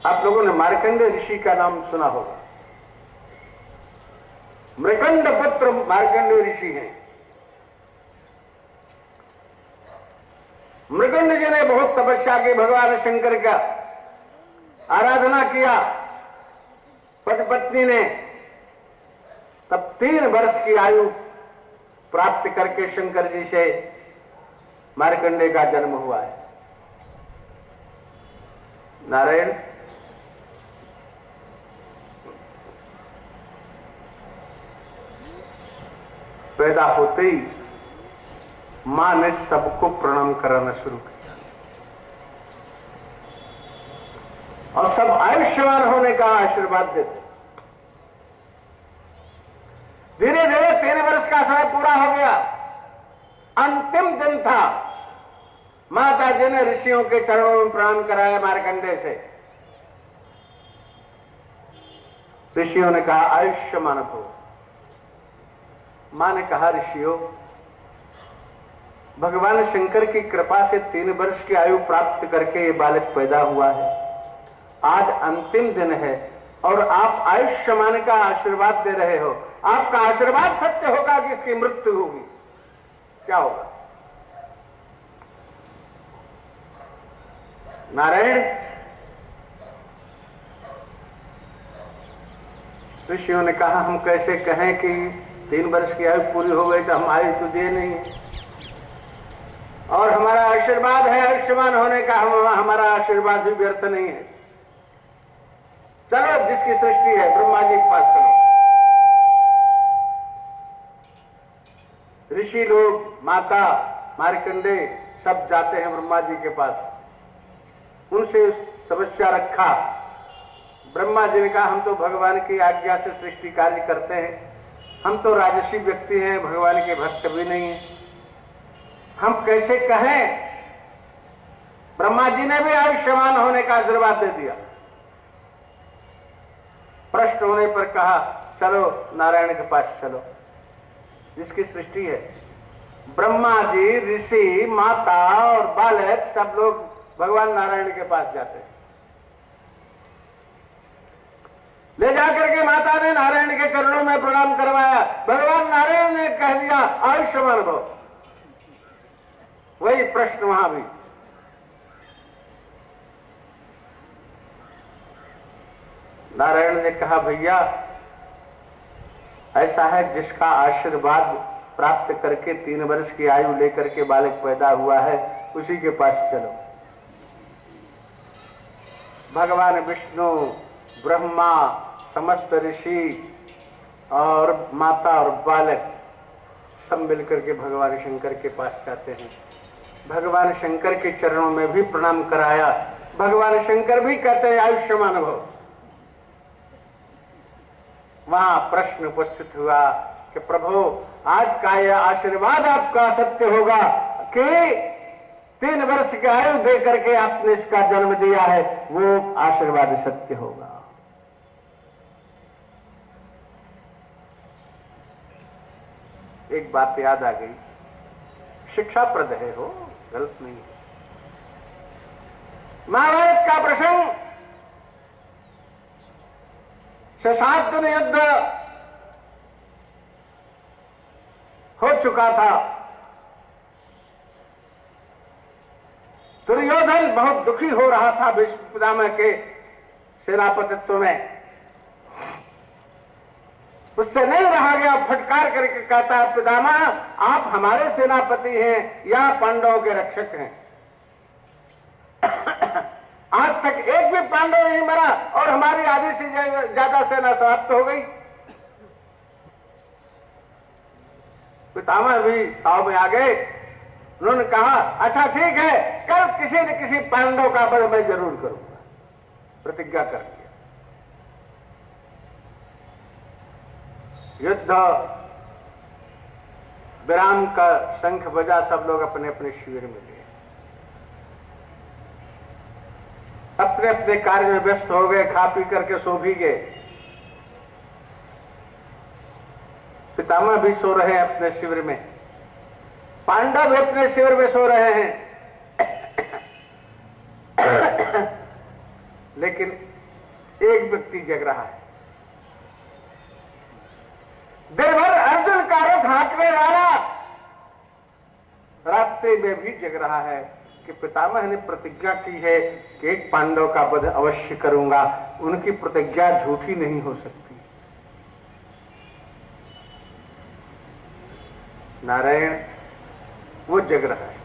आप लोगों ने मार्कंडेय ऋषि का नाम सुना होगा। मृकंड पुत्र मार्कंडेय ऋषि हैं। मृकंड जी ने बहुत तपस्या की, भगवान शंकर का आराधना किया। पति पत्नी ने तब 3 वर्ष की आयु प्राप्त करके शंकर जी से मार्कंडेय का जन्म हुआ है। नारायण पैदा होते ही मां ने सबको प्रणाम कराना शुरू किया और सब आयुष्मान होने का आशीर्वाद देते। धीरे धीरे 3 वर्ष का समय पूरा हो गया, अंतिम दिन था। माता जी ने ऋषियों के चरणों में प्रणाम कराया मार्कंडेय से। ऋषियों ने कहा आयुष्मान भव। मां ने कहा ऋषियों भगवान शंकर की कृपा से 3 वर्ष की आयु प्राप्त करके ये बालक पैदा हुआ है। आज अंतिम दिन है और आप आयुष्मान का आशीर्वाद दे रहे हो। आपका आशीर्वाद सत्य होगा कि इसकी मृत्यु होगी, क्या होगा? नारायण, ऋषियों ने कहा हम कैसे कहें कि 3 वर्ष की आयु पूरी हो गई तो हम आयु तो दे नहीं है, और हमारा आशीर्वाद है आयुष्मान होने का, हमारा आशीर्वाद भी व्यर्थ नहीं है। चलो, जिसकी सृष्टि है ब्रह्मा जी के पास चलो। ऋषि लोग, माता मार्कंडे सब जाते हैं ब्रह्मा जी के पास, उनसे समस्या रखा। ब्रह्मा जी ने कहा हम तो भगवान की आज्ञा से सृष्टि कार्य करते हैं, हम तो राजसी व्यक्ति हैं, भगवान के भक्त भी नहीं है, हम कैसे कहें? ब्रह्मा जी ने भी आयुष्मान होने का आशीर्वाद दे दिया। प्रश्न होने पर कहा चलो नारायण के पास चलो, जिसकी सृष्टि है। ब्रह्मा जी, ऋषि, माता और बालक सब लोग भगवान नारायण के पास जाते हैं। ले जाकर के माता ने नारायण के चरणों में प्रणाम करवाया। भगवान नारायण ने कह दिया आयुष्मान भव। वही प्रश्न वहां भी। नारायण ने कहा भैया ऐसा है, जिसका आशीर्वाद प्राप्त करके 3 वर्ष की आयु लेकर के बालक पैदा हुआ है, उसी के पास चलो। भगवान विष्णु, ब्रह्मा, समस्त ऋषि और माता और बालक सब मिलकर के भगवान शंकर के पास जाते हैं। भगवान शंकर के चरणों में भी प्रणाम कराया। भगवान शंकर भी कहते हैं आयुष्मान भव। वहां प्रश्न उपस्थित हुआ कि प्रभु आज का यह आशीर्वाद आपका सत्य होगा कि 3 वर्ष की आयु दे करके आपने इसका जन्म दिया है, वो आशीर्वाद सत्य होगा। एक बात याद आ गई, शिक्षाप्रद है, हो गलत नहीं है। महाभारत का प्रसंग, शशांक युद्ध हो चुका था। दुर्योधन बहुत दुखी हो रहा था भीष्म पितामह के सेनापतित्व में। उससे नहीं रहा गया, फटकार करके कहता है पितामह आप हमारे सेनापति हैं या पांडवों के रक्षक हैं। आज तक एक भी पांडव नहीं मरा और हमारी आधी से ज्यादा सेना समाप्त हो गई। पितामह भी ताव में आ गए। उन्होंने कहा अच्छा ठीक है, कल किसी न किसी पांडव का वध मैं जरूर करूंगा। प्रतिज्ञा कर लिया। युद्ध विराम का शंख बजा, सब लोग अपने अपने शिविर में गए, अपने अपने कार्य में व्यस्त हो गए, खा पी करके सो भी गए। पितामह भी सो रहे हैं अपने शिविर में, पांडव भी अपने शिविर में सो रहे हैं। लेकिन एक व्यक्ति जग रहा है। दिन भर अर्जुन का रथ हाँकने वाला रात्रि में भी जग रहा है कि पितामह ने प्रतिज्ञा की है कि एक पांडव का वध अवश्य करूंगा। उनकी प्रतिज्ञा झूठी नहीं हो सकती। नारायण वो जग रहा है।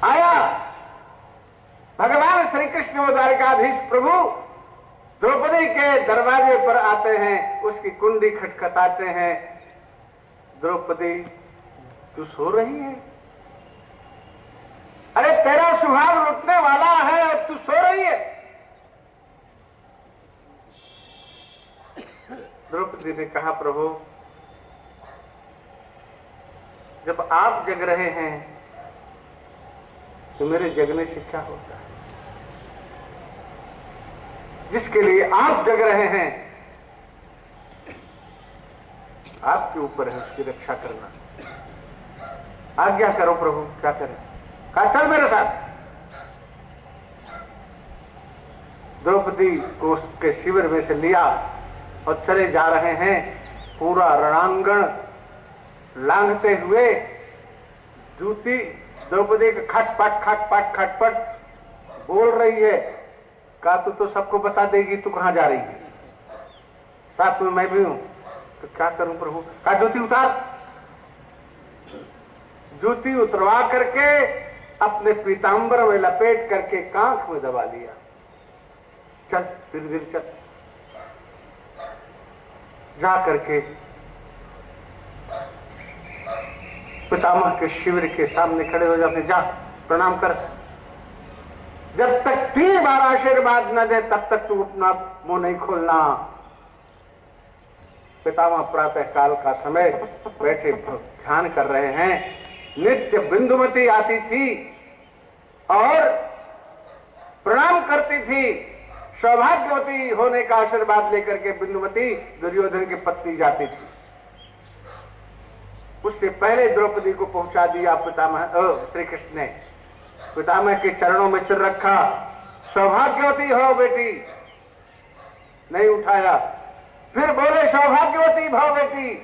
आया भगवान श्री कृष्ण वो द्वारकाधीश प्रभु द्रौपदी के दरवाजे पर आते हैं, उसकी कुंडी खटखटाते हैं। द्रौपदी तू सो रही है? अरे तेरा सुहाग लुटने वाला है और तू सो रही है? द्रौपदी ने कहा प्रभु जब आप जग रहे हैं तो मेरे जगने से क्या होता है? जिसके लिए आप जग रहे हैं आपके ऊपर है उसकी रक्षा करना। आज्ञा करो प्रभु, क्या करें? कहा चल मेरे साथ। द्रौपदी को उसके शिविर में से लिया और चले जा रहे हैं। पूरा रणांगण लांघते हुए जूती द्रौपदी का खटपट खटपट खटपट बोल रही है। कहा तू तो सबको बता देगी तू कहां जा रही है, साथ में मैं भी हूं। तो क्या करूं प्रभु? कहा जूती उतार। जूती उतरवा करके अपने पीतांबर में लपेट करके कांख में दबा लिया। चल धीरे धीरे चल। जा करके पितामह के शिविर के सामने खड़े हो जाते, जा प्रणाम कर। जब तक 3 बार आशीर्वाद न दे तब तक तू अपना मुंह नहीं खोलना। पितामह प्रातः काल का समय बैठे ध्यान कर रहे हैं। नित्य बिंदुमती आती थी और प्रणाम करती थी। सौभाग्यवती होने का आशीर्वाद लेकर के बिंदुमती दुर्योधन की पत्नी जाती थी। उससे पहले द्रौपदी को पहुंचा दिया पितामह श्री कृष्ण ने। पितामह के चरणों में सिर रखा, सौभाग्यवती हो बेटी, नहीं उठाया। फिर बोले सौभाग्यवती भव बेटी,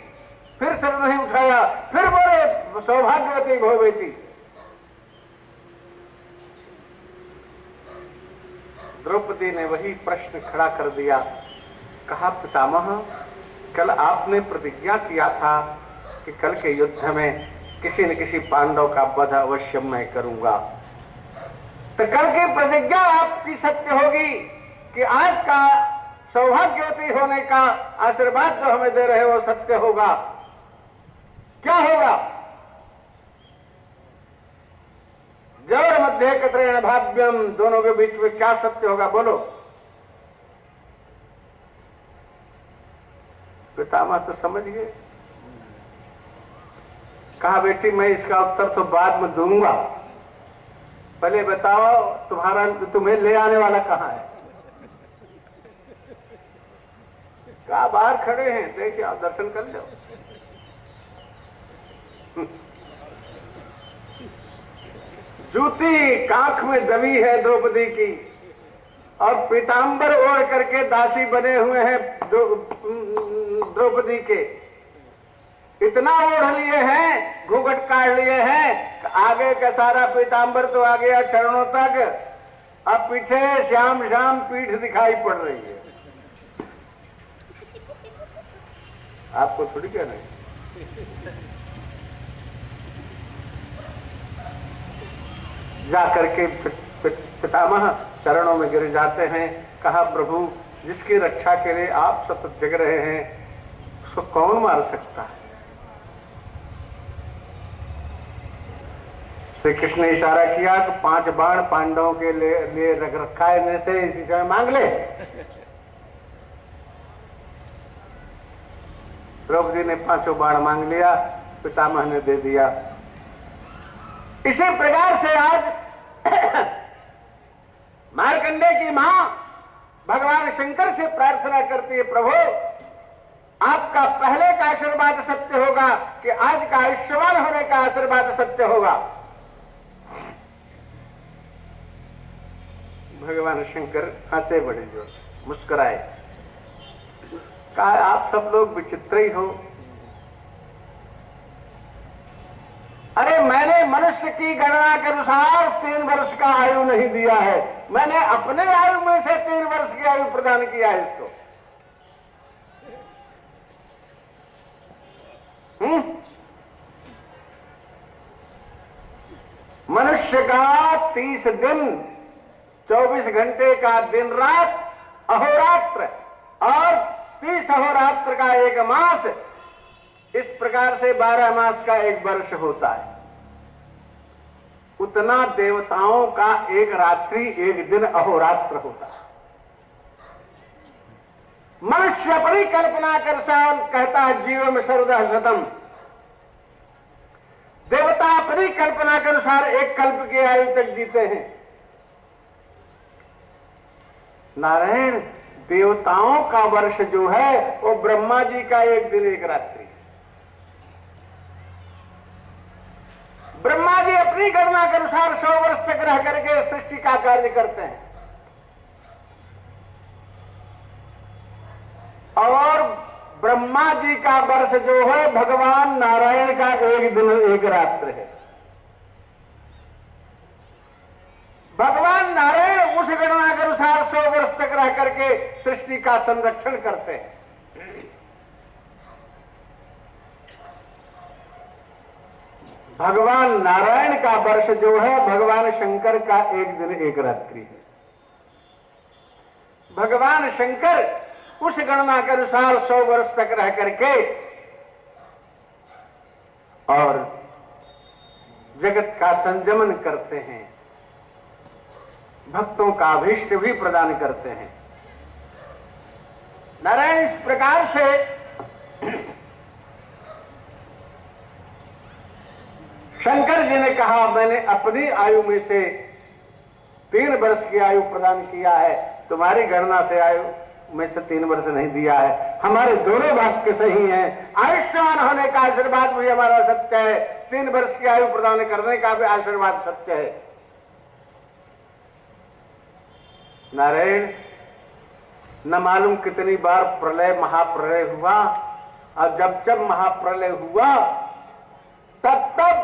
फिर सिर नहीं उठाया। फिर बोले सौभाग्यवती भव बेटी। द्रौपदी ने वही प्रश्न खड़ा कर दिया। कहा पितामह कल आपने प्रतिज्ञा किया था कि कल के युद्ध में किसी न किसी पांडव का वध अवश्य मैं करूंगा। तो कल की प्रतिज्ञा आपकी सत्य होगी कि आज का सौभाग्यवती होने का आशीर्वाद जो हमें दे रहे हो सत्य होगा। क्या होगा? जवर मध्य कत्रेण भाव्यम, दोनों के बीच में क्या सत्य होगा बोलो। पितामह तो समझ गए। कहा बेटी मैं इसका उत्तर तो बाद में दूंगा, पहले बताओ तुम्हें ले आने वाला कहां है? कहा बाहर खड़े हैं, देखिए आप दर्शन कर लो। जूती कांख में दबी है द्रौपदी की और पीतांबर ओढ़ करके दासी बने हुए हैं द्रौपदी के। इतना ओढ़ लिए हैं, घूंघट काट लिए हैं, आगे का सारा पीतांबर तो आ गया चरणों तक। अब पीछे श्याम श्याम पीठ दिखाई पड़ रही है। आपको थोड़ी कहना है। जा करके पितामह चरणों में गिर जाते हैं। कहा प्रभु जिसकी रक्षा के लिए आप सतत जग रहे हैं उसको कौन मार सकता है? श्री कृष्ण ने इशारा किया कि 5 बाण पांडवों के लिए रख रखा है, इनमें से इसी समय मांग ले। द्रौपदी ने 5 बाण मांग लिया, पितामह ने दे दिया। इसी प्रकार से आज मार्कंडे की मां भगवान शंकर से प्रार्थना करती है, प्रभु आपका पहले का आशीर्वाद सत्य होगा कि आज का आयुष्यवान होने का आशीर्वाद सत्य होगा। भगवान शंकर हंसे बड़े जोर, मुस्कुराए। कहा आप सब लोग विचित्र ही हो। अरे मैंने मनुष्य की गणना के अनुसार 3 वर्ष का आयु नहीं दिया है, मैंने अपने आयु में से 3 वर्ष की आयु प्रदान किया है इसको। मनुष्य का 30 दिन 24 घंटे का दिन रात अहोरात्र और 30 अहोरात्र का 1 मास, इस प्रकार से 12 मास का 1 वर्ष होता है। उतना देवताओं का 1 रात्रि 1 दिन अहोरात्र होता है। मनुष्य अपनी कल्पना कर कहता है जीवम शरदः शतम। देवता अपनी कल्पना के अनुसार 1 कल्प की आयु तक जीते हैं। नारायण देवताओं का वर्ष जो है वो ब्रह्मा जी का 1 दिन 1 रात्रि। अपनी गणना के अनुसार 100 वर्ष तक रह करके सृष्टि का कार्य करते हैं। और ब्रह्मा जी का वर्ष जो है भगवान नारायण का 1 दिन 1 रात्र है। भगवान नारायण उस गणना के अनुसार 100 वर्ष तक रह करके सृष्टि का संरक्षण करते हैं। भगवान नारायण का वर्ष जो है भगवान शंकर का 1 दिन 1 रात्रि है। भगवान शंकर उस गणना के अनुसार 100 वर्ष तक रह करके और जगत का संयमन करते हैं, भक्तों का अभीष्ट भी प्रदान करते हैं। नारायण इस प्रकार से शंकर जी ने कहा, मैंने अपनी आयु में से 3 वर्ष की आयु प्रदान किया है, तुम्हारी गणना से आयु में से 3 वर्ष नहीं दिया है। हमारे दोनों वाक्य सही हैं। आयुष्मान होने का आशीर्वाद भी हमारा सत्य है, 3 वर्ष की आयु प्रदान करने का भी आशीर्वाद सत्य है। नारायण न मालूम कितनी बार प्रलय महाप्रलय हुआ, और जब जब महाप्रलय हुआ तब तब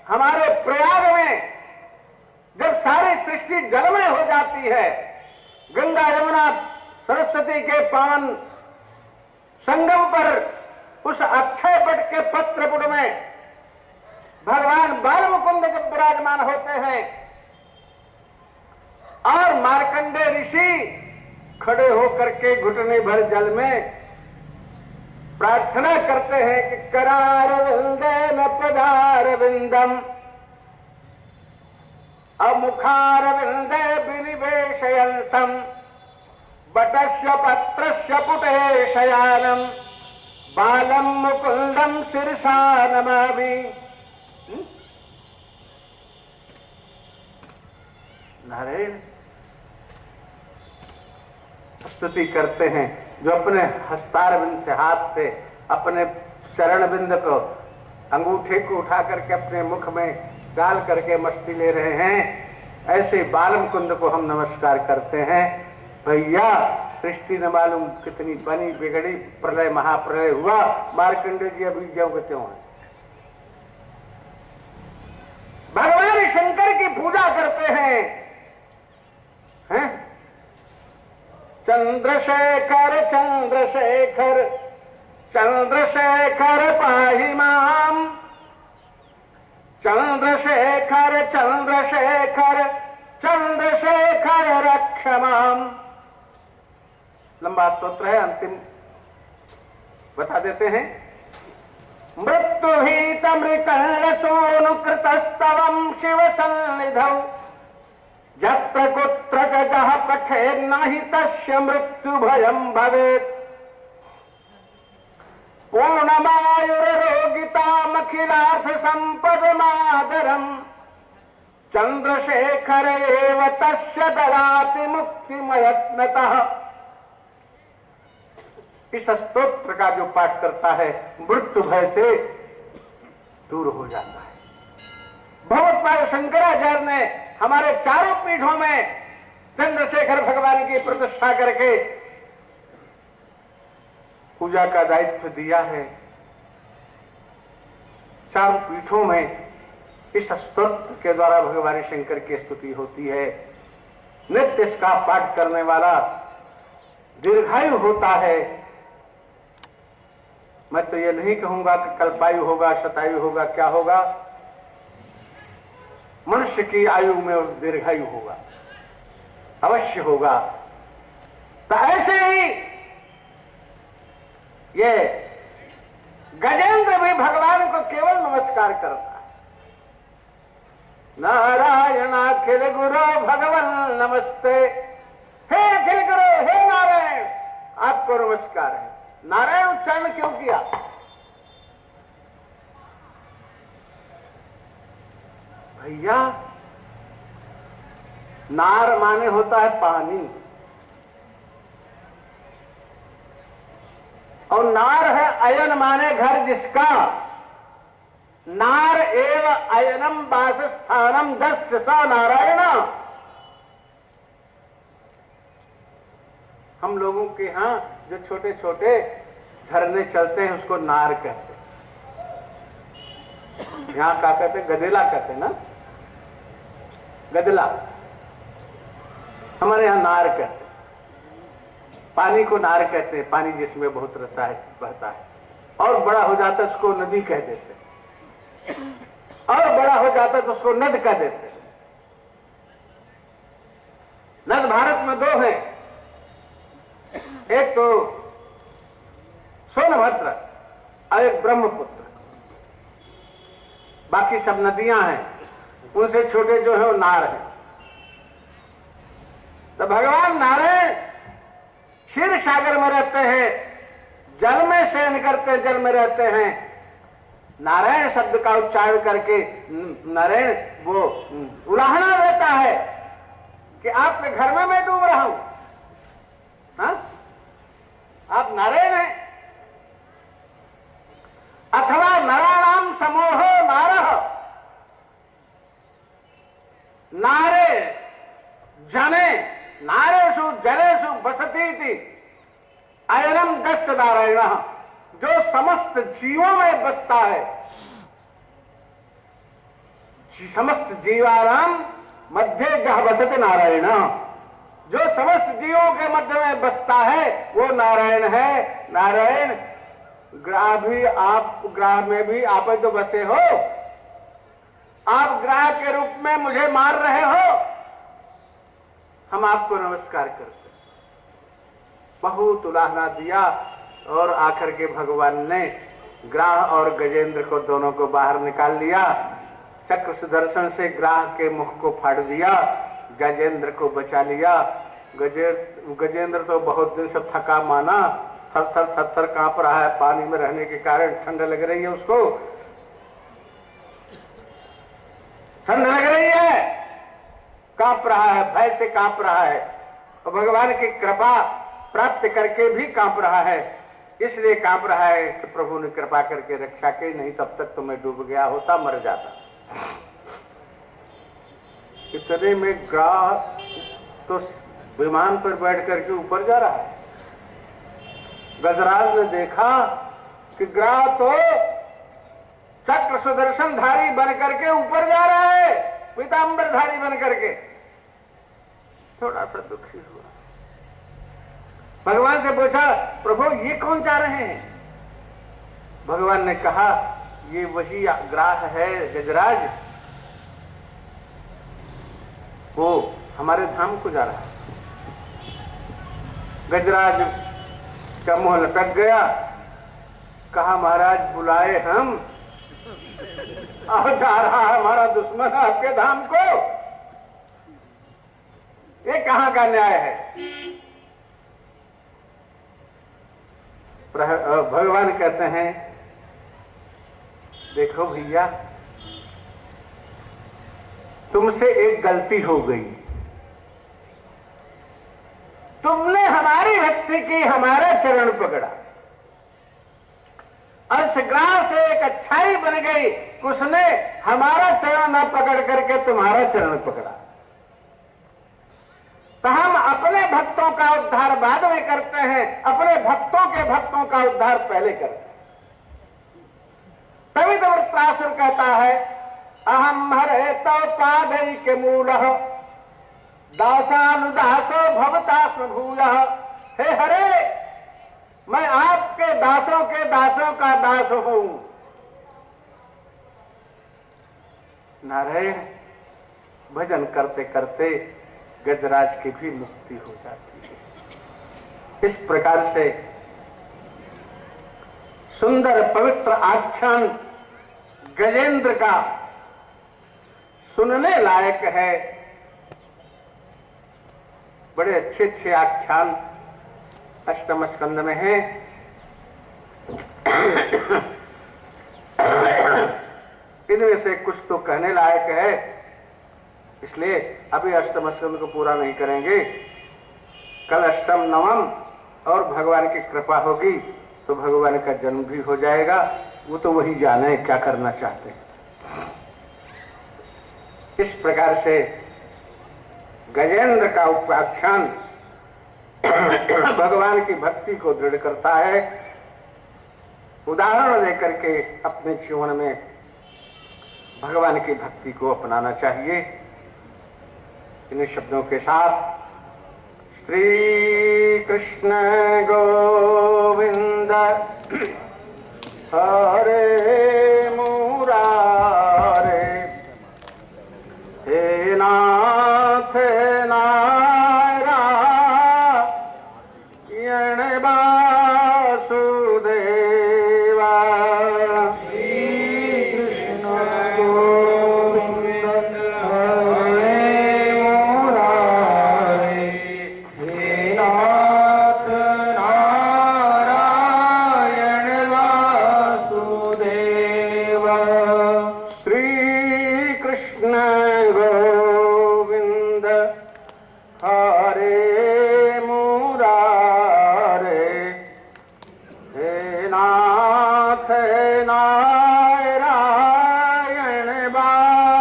हमारे प्रयाग में जब सारी सृष्टि जलमय हो जाती है, गंगा यमुना सरस्वती के पावन संगम पर उस अक्षय वट के पत्रपुट में भगवान बाल मुकुंद जब विराजमान होते हैं और मार्कंडे ऋषि खड़े होकर के घुटने भर जल में प्रार्थना करते हैं कि करार विंदेन पदार विंदम अमुखार विंदे विनिवेशयन्तम बटस्य पत्रस्य पुटे शयानम बालम मुकुंदम शीर्षा नमामि। नारायण स्तुति करते हैं जो अपने हस्तारविंद से, हाथ से अपने चरण बिंद को, अंगूठे को उठा करके अपने मुख में डाल करके मस्ती ले रहे हैं। ऐसे बाल मुकुंद को हम नमस्कार करते हैं। भैया सृष्टि न मालूम कितनी बनी बिगड़ी, प्रलय महाप्रलय हुआ, मार्कंडे जी अभी ज्यों के त्यों हैं। भगवान शंकर की पूजा करते हैं, चंद्रशेखर चंद्रशेखर चंद्रशेखर पाहि माम, चंद्रशेखर चंद्रशेखर चंद्रशेखर रक्ष माम। लंबा स्तोत्र है, अंतिम बता देते हैं। मृत्यु ही तमृकर्ण सोनुकृतस्तवं शिव सन्निधौ, जत्र कुत्र जगः पठे नहि तस्य मृत्यु भयं भवेत्। पूर्णमायुर्रोगितामखिलार्थ संपदमादरम्, चंद्रशेखर एव तस्य ददाति मुक्तिमयत्नतः। इस स्तोत्र का जो पाठ करता है मृत्यु भय से दूर हो जाता है। भगवत्पाद शंकराचार्य ने हमारे चारों पीठों में चंद्रशेखर भगवान की प्रतिष्ठा करके पूजा का दायित्व दिया है। चारों पीठों में इस स्तोत्र के द्वारा भगवान शंकर की स्तुति होती है। नित्य इसका पाठ करने वाला दीर्घायु होता है। मैं तो ये नहीं कहूंगा कि कल्पायु होगा, शतायु होगा, क्या होगा, मनुष्य की आयु में दीर्घायु होगा, अवश्य होगा। तो ऐसे ही ये गजेंद्र भी भगवान को केवल नमस्कार करता है। नारायण अखिल गुरु भगवान नमस्ते। हे अखिल गुरु, हे नारायण, आपको नमस्कार है। नारायण उच्चारण क्यों किया? भैया नार माने होता है पानी, और नार है अयन माने घर जिसका। नार एव अयनम वासस्थानम दस्य स नारायण। हम लोगों के यहां जो छोटे छोटे झरने चलते हैं उसको नार कहते हैं। यहां क्या कहते हैं? गदेला कहते हैं ना, गदला। हमारे यहां नार कहते हैं। पानी को नार कहते हैं, पानी जिसमें बहुत रहता है, बहता है। और बड़ा हो जाता है उसको नदी कह देते हैं, और बड़ा हो जाता है तो उसको नद कह देते हैं। नद भारत में दो हैं, एक तो सोनभद्र और एक ब्रह्मपुत्र। बाकी सब नदियां हैं, उनसे छोटे जो है वो नार है। तो भगवान नारायण क्षीर सागर में रहते हैं, जल में शयन करते हैं, जल में रहते हैं। नारायण शब्द का उच्चारण करके नारायण वो उलाहना देता है कि आपके घर में मैं डूब रहा हूं। हाँ? आप नारायण हैं। अथवा नराणाम समूह नारः नारे जने नारेषु जनेषु बसतीति अयनम दस्य नारायण। जो समस्त जीवों में बसता है, समस्त जीवानाम मध्य जहां बसते नारायण। जो समस्त जीवों के मध्य में बसता है वो नारायण है। नारायण ग्राह भी, आप ग्राह में भी आप ही तो बसे हो। आप ग्राह के रूप में मुझे मार रहे हो, हम आपको नमस्कार करते। बहुत उलाहना दिया और आखिर के भगवान ने ग्राह और गजेंद्र को दोनों को बाहर निकाल लिया। चक्र सुदर्शन से ग्राह के मुख को फाड़ दिया, गजेंद्र को बचा लिया। गजेंद्र तो बहुत दिन से थका माना, थर थर कांप रहा है, पानी में रहने के कारण ठंड लग रही है, उसको ठंड लग रही है, कांप रहा है, भय से कांप रहा है। और भगवान की कृपा प्राप्त करके भी कांप रहा है। इसलिए कांप रहा है कि प्रभु ने कृपा करके रक्षा की, नहीं तब तक तो मैं डूब गया होता, मर जाता। इतने में ग्राह तो विमान पर बैठ करके ऊपर जा रहा है। गजराज ने देखा कि ग्राह तो चक्र सुदर्शन धारी बन करके ऊपर जा रहा है, पीतांबर धारी बन करके। थोड़ा सा दुखी हुआ, भगवान से पूछा, प्रभु ये कौन जा रहे हैं? भगवान ने कहा, ये वही ग्राह है गजराज, वो हमारे धाम को जा रहा है। गजराज का मुंह लटक गया, कहा महाराज बुलाए हम, जा रहा है हमारा दुश्मन आपके धाम को, ये कहां का न्याय है? भगवान कहते हैं, देखो भैया तुमसे एक गलती हो गई, तुमने हमारी भक्ति की, हमारा चरण पकड़ा, और इस ग्राह से एक अच्छाई बन गई, उसने हमारा चरण न पकड़ करके तुम्हारा चरण पकड़ा। तो हम अपने भक्तों का उद्धार बाद में करते हैं, अपने भक्तों के भक्तों का उद्धार पहले करते हैं। तभी तो वृत्रासुर कहता है, अहम हरे तो पादई के मूलः दासानुदासो भवतास्म भूलः। हे हरे, मैं आपके दासों के दासों का दास हूं। नारायण भजन करते करते गजराज की भी मुक्ति हो जाती है। इस प्रकार से सुंदर पवित्र आख्यान गजेंद्र का सुनने लायक है। बड़े अच्छे अच्छे आख्यान अष्टम स्कंद में हैं। इनमें से कुछ तो कहने लायक है, इसलिए अभी अष्टम स्कंद को पूरा नहीं करेंगे। कल अष्टम नवम और भगवान की कृपा होगी तो भगवान का जन्म भी हो जाएगा। वो तो वही जाने क्या करना चाहते हैं। इस प्रकार से गजेंद्र का उपाख्यान भगवान की भक्ति को दृढ़ करता है। उदाहरण लेकर के अपने जीवन में भगवान की भक्ति को अपनाना चाहिए। इन शब्दों के साथ श्री कृष्ण गोविंद हरे मुरारे, हे नाथ नारायण वासुदेवा। श्री कृष्ण गोविंद हरे मुरारे, हे नाथ नारायण वासुदेवा। श्री कृष्ण गोविंद हरे मुरारे, हे नाथ नारायण वासुदेवा।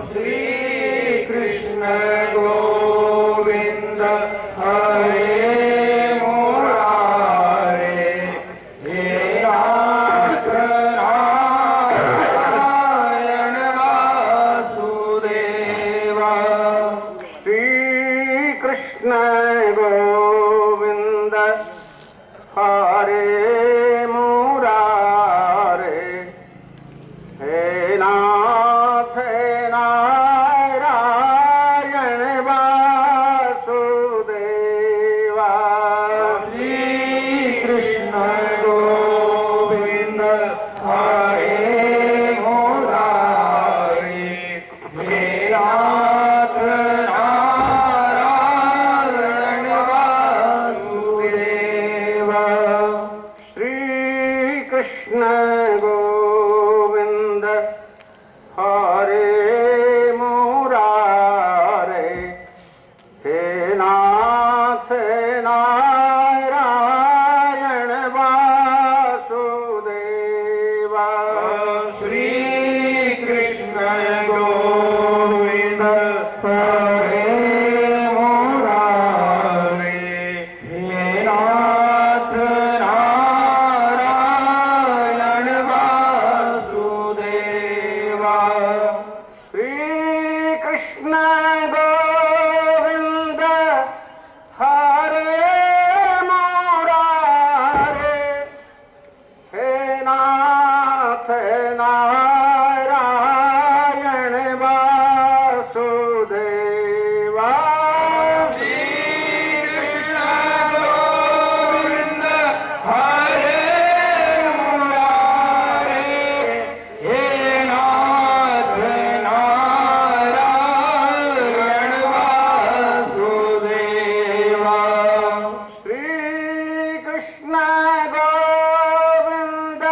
श्री कृष्ण गोविंद हरे मुरारे, हे नाथ नारायण वासुदेवा। श्री कृष्ण गोविंद हरे मुरारे, हे नाथ नारायण वासुदेवा। श्री कृष्ण गोविंद हरे मुरारे, हे नाथ नारायण वासुदेवा। श्री कृष्ण गोविंद हरे मुरारे, हे नाथ नारायण वासुदेवा। श्री कृष्ण गोविंद हरे मुरारे, हे नाथ नारायण वासुदेवा। श्री कृष्ण गोविंद हरे मुरारे, हे नाथ नारायण वासुदेवा। श्री कृष्ण गोविंद हरे मुरारे, हे नाथ नारायण वासुदेवा। श्री कृष्ण गोविंद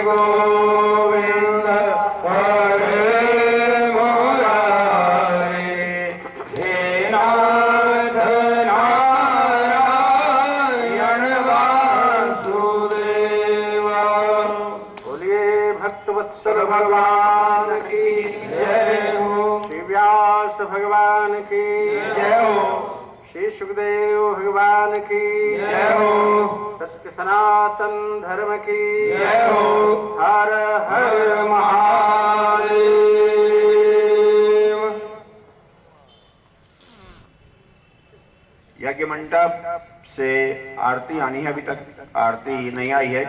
गोविंद हरे मुरारे हे नाथ नारायण वासुदेवा। बोलिए भक्तवत्सल भगवान की जय हो, श्री व्यास भगवान की जय हो, श्री सुखदेव भगवान की जय हो, सत्य सनातन धर्म की जय हो। हर हर महादेव। यज्ञ मंडप से आरती आनी है, अभी तक आरती नहीं आई है।